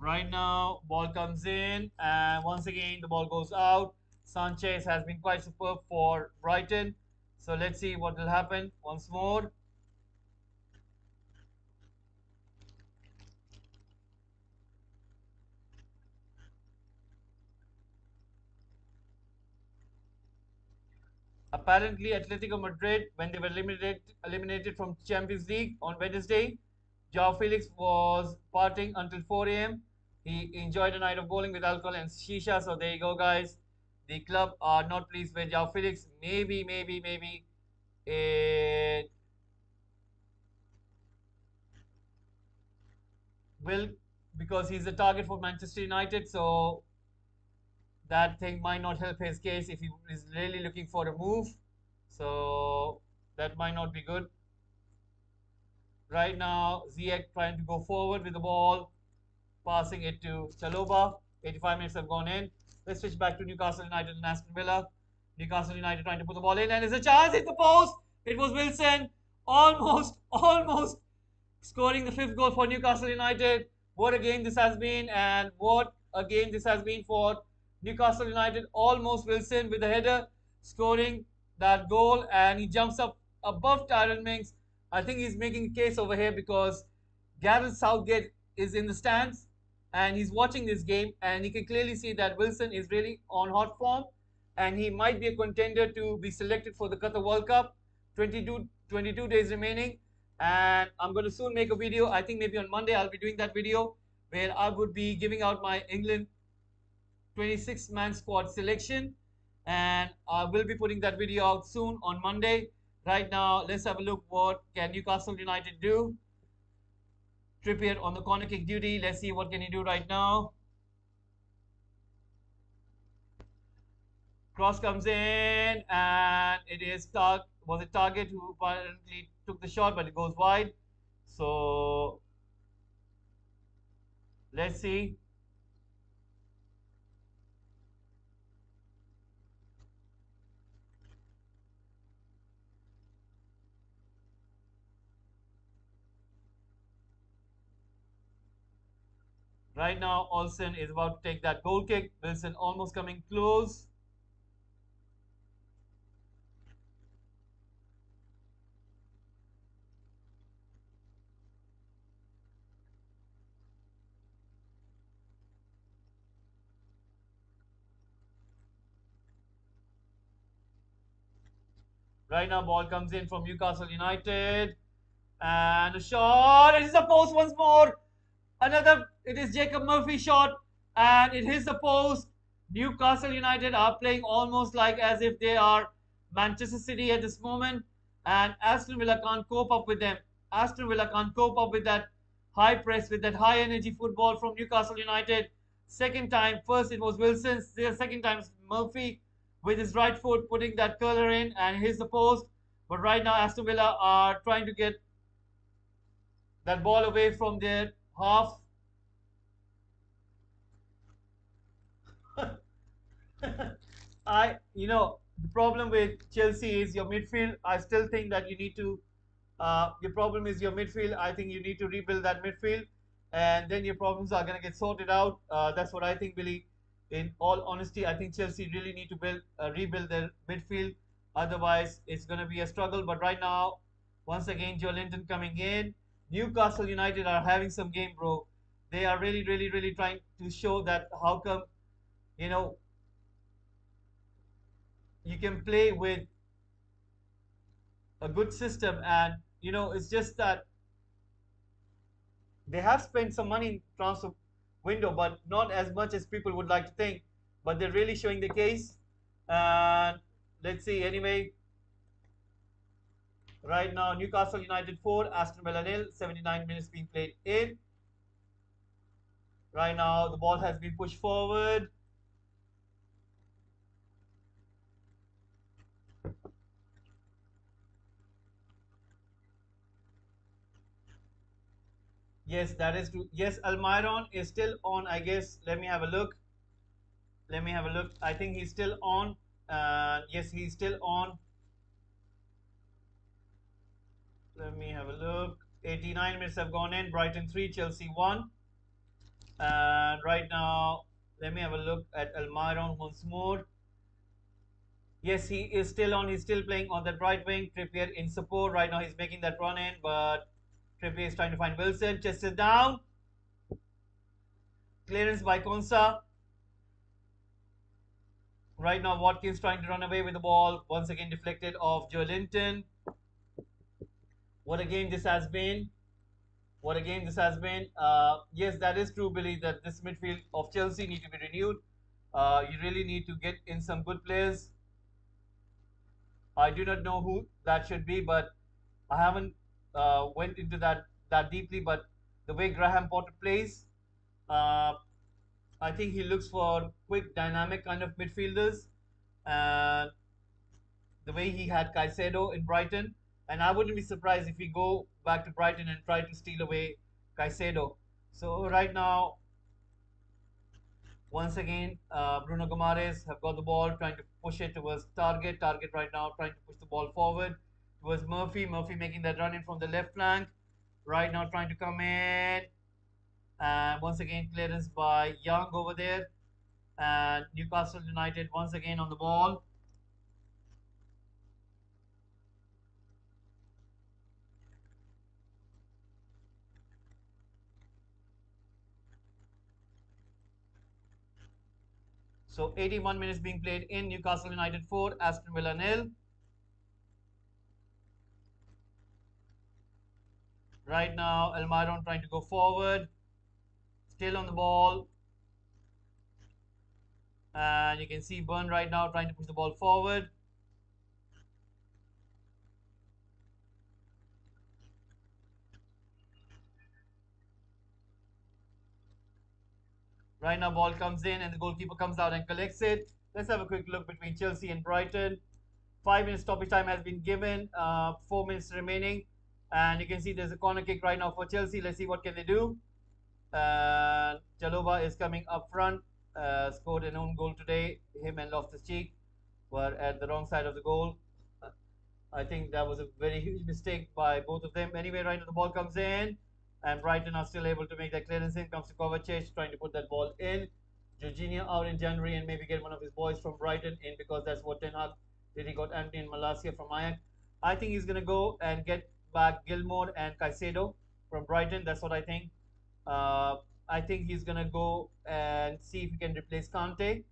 Right now, ball comes in, and once again, the ball goes out. Sanchez has been quite superb for Brighton. So let's see what will happen once more. Apparently, Atletico Madrid, when they were eliminated from Champions League on Wednesday, Joao Felix was partying until 4 a.m. He enjoyed a night of bowling with alcohol and shisha. So there you go, guys. The club are not pleased with Joao Felix. Maybe it will, because he's a target for Manchester United, so that thing might not help his case if he is really looking for a move. So that might not be good. Right now, Ziyech trying to go forward with the ball, passing it to Chaloba. 85 minutes have gone in. Let's switch back to Newcastle United and Aston Villa. Newcastle United trying to put the ball in, and there's a chance. Hit the post. It was Wilson. Almost scoring the fifth goal for Newcastle United. What a game this has been, and what a game this has been for Newcastle United. Almost Wilson with a header scoring that goal, and he jumps up above Tyrone Mings. I think he's making a case over here because Gareth Southgate is in the stands and he's watching this game, and he can clearly see that Wilson is really on hot form and he might be a contender to be selected for the Qatar World Cup. 22 days remaining, and I'm going to soon make a video. I think maybe on Monday I'll be doing that video where I would be giving out my England 26-man squad selection, and I will be putting that video out soon on Monday. Right now, let's have a look what can Newcastle United do. Trippier on the corner kick duty. Let's see what can he do right now. Cross comes in, and it is was it Target who apparently took the shot, but it goes wide. So let's see. Right now, Olsen is about to take that goal kick. Wilson almost coming close. Right now, ball comes in from Newcastle United. And a shot. It is a post once more. It is Jacob Murphy shot. And it hits the post. Newcastle United are playing almost like as if they are Manchester City at this moment. And Aston Villa can't cope up with them. Aston Villa can't cope up with that high press, with that high energy football from Newcastle United. Second time, first it was Wilson. The second time Murphy with his right foot putting that curler in and hits the post. But right now Aston Villa are trying to get that ball away from their half. The problem with Chelsea is your midfield. I still think that you need to. Your problem is your midfield. I think you need to rebuild that midfield, and then your problems are gonna get sorted out. That's what I think, Billy. In all honesty, I think Chelsea really need to rebuild their midfield. Otherwise, it's gonna be a struggle. But right now, once again, Joe Linton coming in. Newcastle United are having some game, bro. They are really trying to show that how come, you know, you can play with a good system, and it's just that they have spent some money in transfer window, but not as much as people would like to think. But they're really showing the case, and let's see. Anyway, right now Newcastle United 4, Aston Villa 0. 79 minutes being played in. Right now the ball has been pushed forward. Yes, that is true. Yes, Almiron is still on, I guess. Let me have a look. I think he's still on. Yes, he's still on. Let me have a look. 89 minutes have gone in. Brighton 3, Chelsea 1. And right now, let me have a look at Almiron once more. Yes, he is still on. He's still playing on that right wing. Trippier in support. Right now, he's making that run in, but Trippier is trying to find Wilson. Chested down. Clearance by Konsa. Right now, Watkins trying to run away with the ball. Once again, deflected off Joe Linton. What a game this has been. What a game this has been. Yes, that is true, Billy, that this midfield of Chelsea need to be renewed. You really need to get in some good players. I do not know who that should be, but I haven't went into that deeply. But the way Graham Potter plays. Uh, I think he looks for quick, dynamic kind of midfielders. And the way he had Caicedo in Brighton. And I wouldn't be surprised if we go back to Brighton and try to steal away Caicedo. So right now, once again, Bruno Gomares have got the ball, trying to push it towards Target. Target right now trying to push the ball forward towards Murphy. Murphy making that run in from the left flank. Right now trying to come in. And once again, clearance by Young over there. And Newcastle United once again on the ball. So 81 minutes being played in Newcastle United 4, Aston Villa nil. Right now, Almiron trying to go forward. Still on the ball. And you can see Burn right now trying to push the ball forward. Right now, ball comes in and the goalkeeper comes out and collects it. Let's have a quick look between Chelsea and Brighton. 5 minutes stoppage time has been given. 4 minutes remaining. And you can see there's a corner kick right now for Chelsea. Let's see what can they do. Chalobah is coming up front. Scored an own goal today. Him and Loftus-Cheek were at the wrong side of the goal. I think that was a very huge mistake by both of them. Anyway, right now the ball comes in, and Brighton are still able to make that clearance in. Comes to Kovacic, trying to put that ball in. Jorginho out in January and maybe get one of his boys from Brighton in, because that's what Ten Hag did. He got Anthony and Malacia from Ajax. I think he's going to go and get back Gilmore and Caicedo from Brighton. That's what I think. Uh, I think he's going to go and see if he can replace Kante.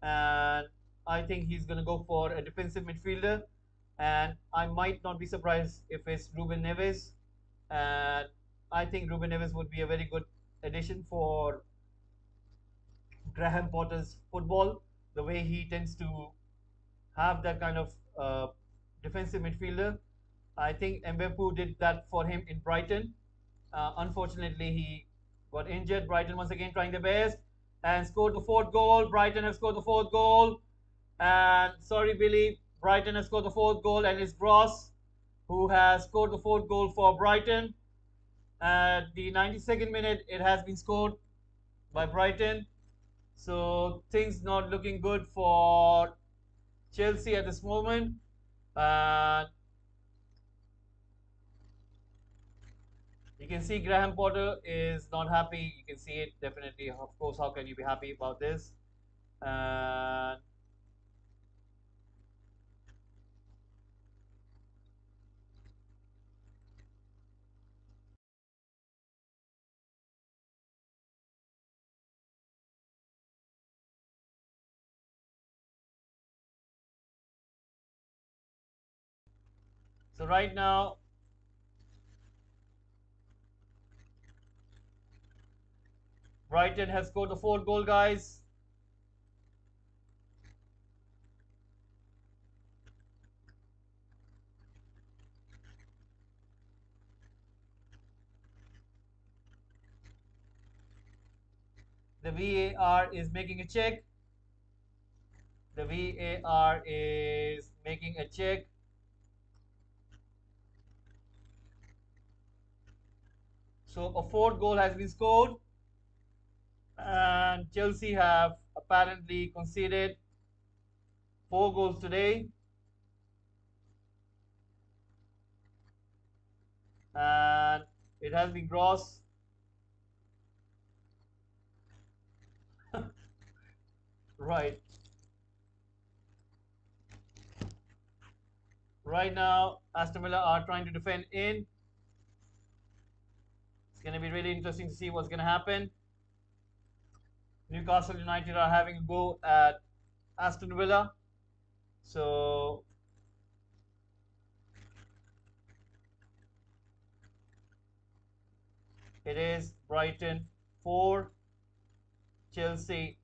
And I think he's going to go for a defensive midfielder. And I might not be surprised if it's Ruben Neves. And I think Ruben Neves would be a very good addition for Graham Potter's football. The way he tends to have that kind of defensive midfielder. I think Mbepu did that for him in Brighton. Unfortunately, he got injured. Brighton once again trying their best and scored the fourth goal. Brighton have scored the fourth goal. And sorry, Billy, Brighton has scored the fourth goal, and it's Gross who has scored the fourth goal for Brighton. At the 92nd minute, it has been scored by Brighton. So things not looking good for Chelsea at this moment. Uh, you can see Graham Potter is not happy. You can see it definitely. Of course, how can you be happy about this? Uh, so right now, Brighton has scored the fourth goal, guys. The VAR is making a check. The VAR is making a check. So a fourth goal has been scored, and Chelsea have apparently conceded 4 goals today. And it has been Gross. Right. Right now, Aston Villa are trying to defend in. It's going to be really interesting to see what's going to happen. Newcastle United are having a go at Aston Villa. So it is Brighton 4, Chelsea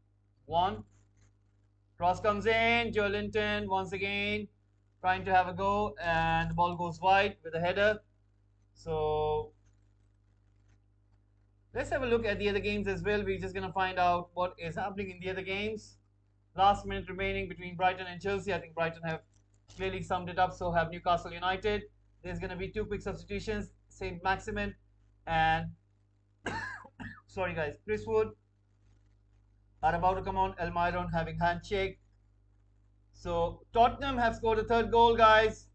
1. Cross comes in, Joelinton once again trying to have a go, and the ball goes wide with a header. So Let's have a look at the other games as well. We're just going to find out what is happening in the other games. Last minute remaining between Brighton and Chelsea. I think Brighton have clearly summed it up. So have Newcastle United. There's going to be two quick substitutions. Saint Maximin and sorry guys, Chris Wood are about to come on. Elmiron having handshake. So Tottenham have scored the third goal, guys.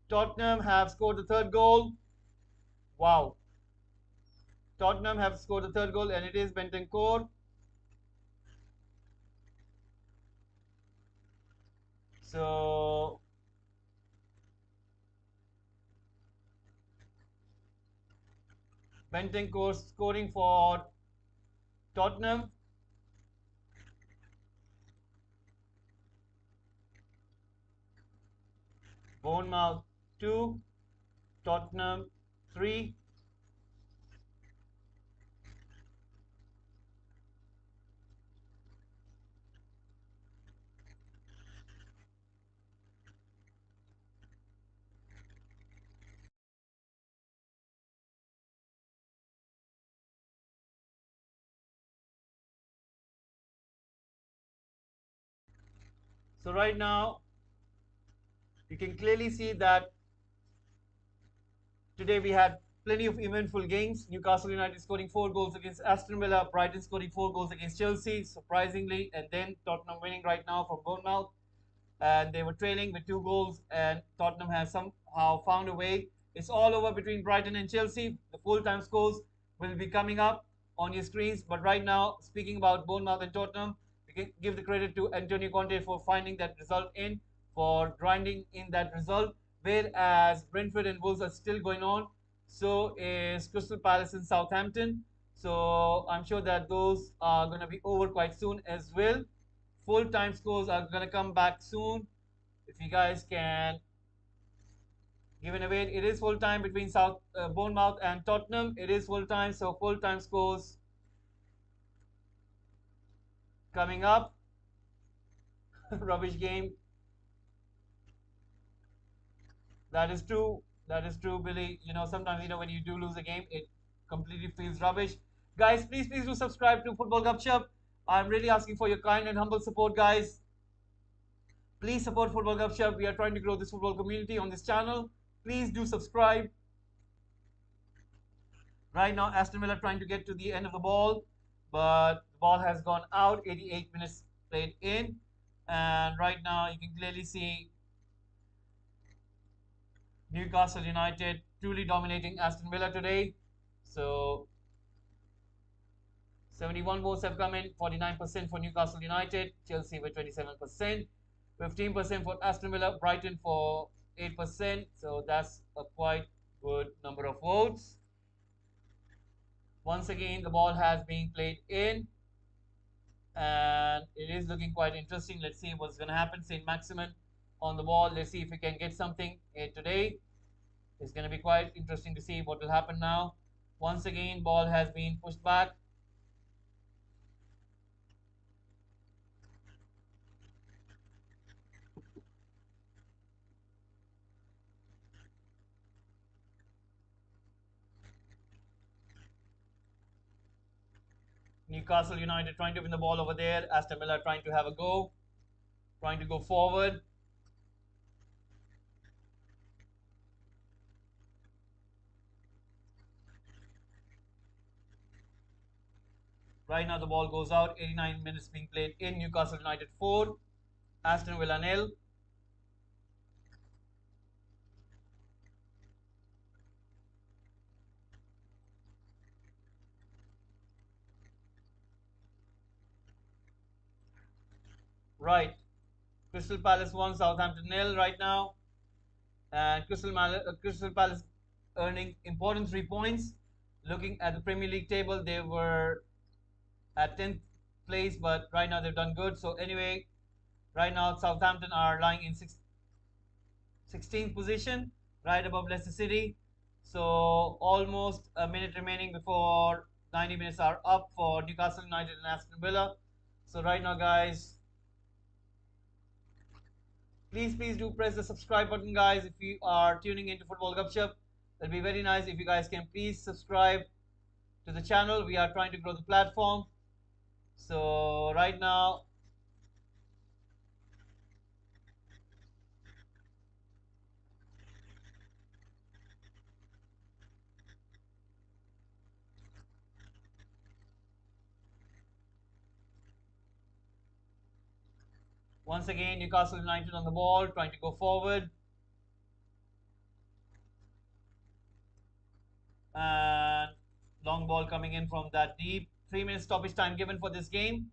Tottenham have scored the third goal. Wow. Tottenham have scored the third goal, and it is Bentancur. So Bentancur scoring for Tottenham. Bournemouth 2, Tottenham 3. So right now, you can clearly see that today we had plenty of eventful games. Newcastle United scoring 4 goals against Aston Villa, Brighton scoring 4 goals against Chelsea, surprisingly, and then Tottenham winning right now from Bournemouth. And they were trailing with 2 goals, and Tottenham has somehow found a way. It's all over between Brighton and Chelsea. The full-time scores will be coming up on your screens. But right now, speaking about Bournemouth and Tottenham, we can give the credit to Antonio Conte for finding that result in, for grinding in that result. Whereas Brentford and Wolves are still going on, so is Crystal Palace and Southampton. So I'm sure that those are going to be over quite soon as well. Full time scores are going to come back soon. If you guys can give an away, it is full time between Bournemouth and Tottenham. It is full time, so full time scores coming up. Rubbish game. That is true. That is true, Billy. Sometimes when you do lose a game, it completely feels rubbish. Guys, please do subscribe to Football Gupshup. I'm really asking for your kind and humble support, guys. Please support Football Gupshup. We are trying to grow this football community on this channel. Please do subscribe. Right now, Aston Villa trying to get to the end of the ball, but the ball has gone out. 88 minutes played in, and right now you can clearly see Newcastle United truly dominating Aston Villa today. So 71 votes have come in, 49% for Newcastle United, Chelsea with 27%, 15% for Aston Villa, Brighton for 8%. So that's a quite good number of votes. Once again, the ball has been played in, and it is looking quite interesting. Let's see what's going to happen. Saint Maximin on the ball. Let's see if we can get something here today. It's going to be quite interesting to see what will happen now. Once again, ball has been pushed back. Newcastle United trying to win the ball over there. Aston Villa trying to have a go, trying to go forward. Right now the ball goes out. 89 minutes being played in. Newcastle United 4, Aston Villa 0. Right, Crystal Palace 1, Southampton 0 right now, and Crystal Palace earning important 3 points. Looking at the Premier League table, they were at 10th place, but right now they've done good. So anyway, right now Southampton are lying in 16th position, right above Leicester City. So almost a minute remaining before 90 minutes are up for Newcastle United and Aston Villa. So right now, guys, please do press the subscribe button, guys. If you are tuning into Football Gupshup, that'd be very nice if you guys can please subscribe. to the channel. We are trying to grow the platform. So right now, once again, Newcastle United on the ball, trying to go forward. And long ball coming in from that deep. 3 minutes stoppage time given for this game.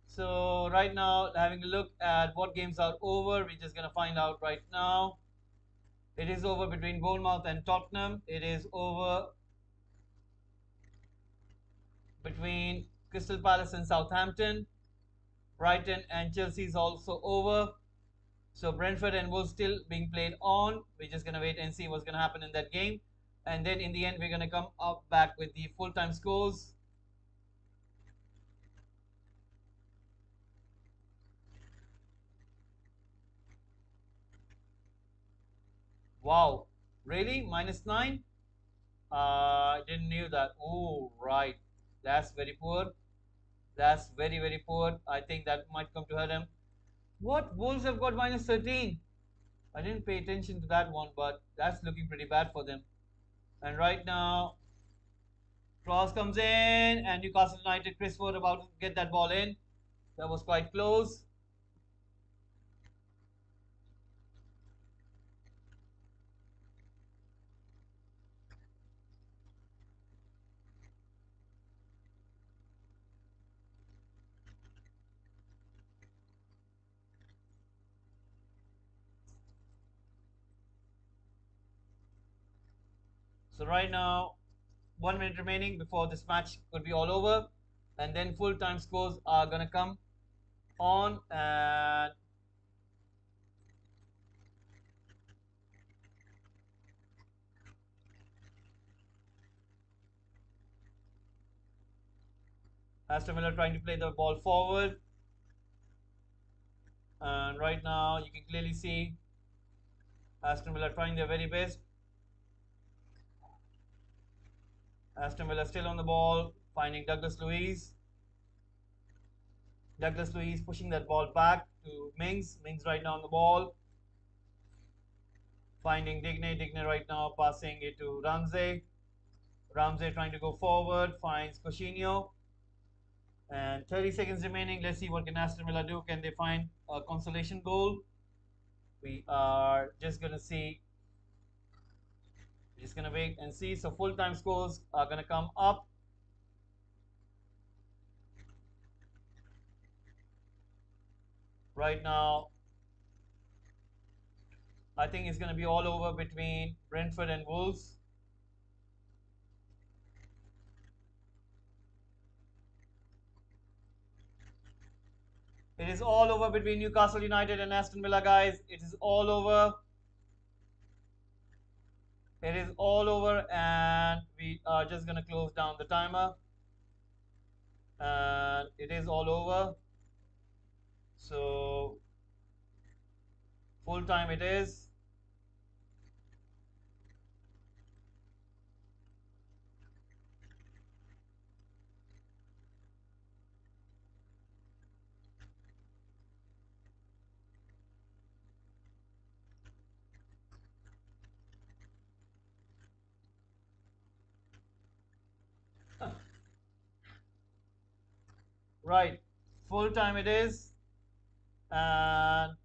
So right now, having a look at what games are over, we're just going to find out right now. It is over between Bournemouth and Tottenham. It is over between Crystal Palace and Southampton. Brighton and Chelsea is also over. So Brentford and Wolves still being played on. We're just going to wait and see what's going to happen in that game. And then in the end, we're going to come up back with the full-time scores. Wow, really? -9? I didn't knew that. Oh, right. That's very poor. That's very, very poor. I think that might come to hurt him. What? Wolves have got -13. I didn't pay attention to that one, but that's looking pretty bad for them. And right now, cross comes in, and Newcastle United, Chris Wood about to get that ball in. That was quite close. So right now, 1 minute remaining before this match could be all over, and then full time scores are gonna come on. And Aston Villa trying to play the ball forward, and right now you can clearly see Aston Villa trying their very best. Aston Villa still on the ball, finding Douglas Luiz. Douglas Luiz pushing that ball back to Mings. Mings right now on the ball, finding Digne. Digne right now passing it to Ramsey. Ramsey trying to go forward, finds Coutinho. And 30 seconds remaining. Let's see what can Aston Villa do. Can they find a consolation goal? We are just gonna see. Just gonna wait and see. So full time scores are gonna come up. Right now, I think it's gonna be all over between Brentford and Wolves. It is all over between Newcastle United and Aston Villa, guys. It is all over. It is all over, and we are just gonna close down the timer. And it is all over. So full time it is. Right, full time it is, and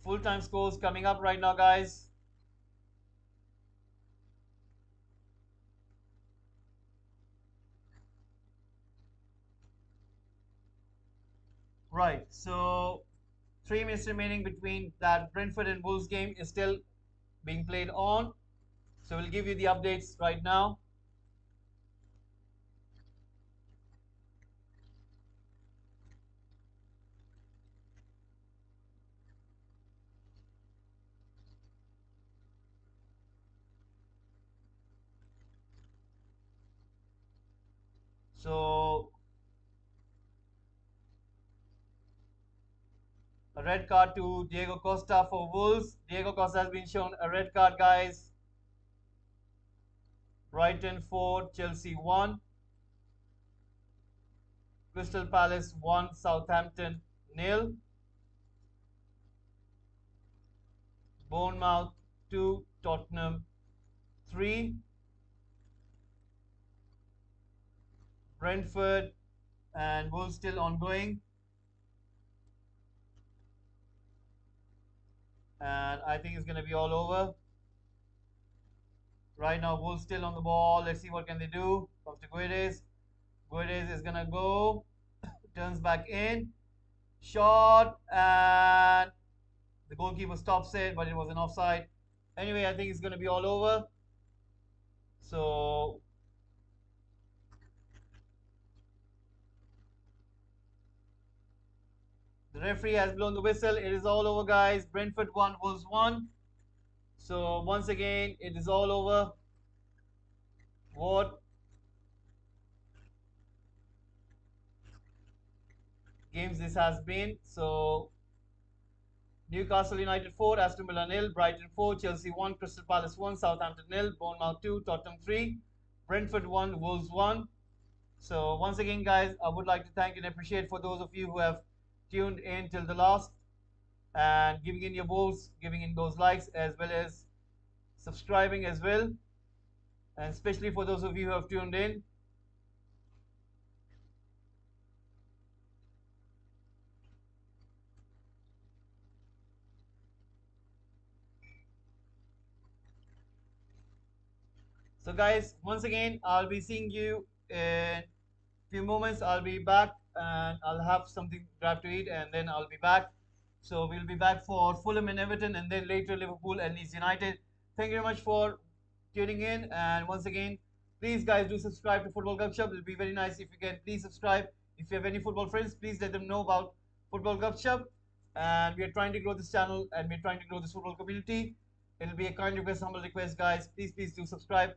full time scores coming up right now, guys. Right, so 3 minutes remaining between that Brentford and Wolves game is still being played on. So we'll give you the updates right now. So a red card to Diego Costa for Wolves. Diego Costa has been shown a red card, guys. Brighton 4, Chelsea 1, Crystal Palace 1, Southampton nil, Bournemouth 2, Tottenham 3, Brentford and Wolves still ongoing. And I think it's going to be all over. Right now, Wolves still on the ball. Let's see what can they do. Comes to Guedes. Guedes is going to go. Turns back in. Shot. And the goalkeeper stops it, but it was an offside. Anyway, I think it's going to be all over. So the referee has blown the whistle. It is all over, guys. Brentford 1, Wolves 1. So once again, it is all over. What games this has been. So Newcastle United 4, Aston Villa nil, Brighton 4, Chelsea 1, Crystal Palace 1, Southampton nil, Bournemouth 2, Tottenham 3, Brentford 1, Wolves 1. So once again, guys, I would like to thank and appreciate for those of you who have tuned in till the last and giving in your votes, giving in those likes, as well as subscribing as well. And especially for those of you who have tuned in. So guys, once again, I'll be seeing you in few moments. I'll be back and I'll have something grab to eat and then I'll be back. So we'll be back for Fulham and Everton and then later Liverpool and Leeds United. Thank you very much for tuning in, and once again, please guys do subscribe to Football Gupshup. It'll be very nice if you can please subscribe. If you have any football friends, please let them know about Football Gupshup. And we are trying to grow this channel and we're trying to grow this football community. It'll be a kind request, humble request, guys. Please do subscribe.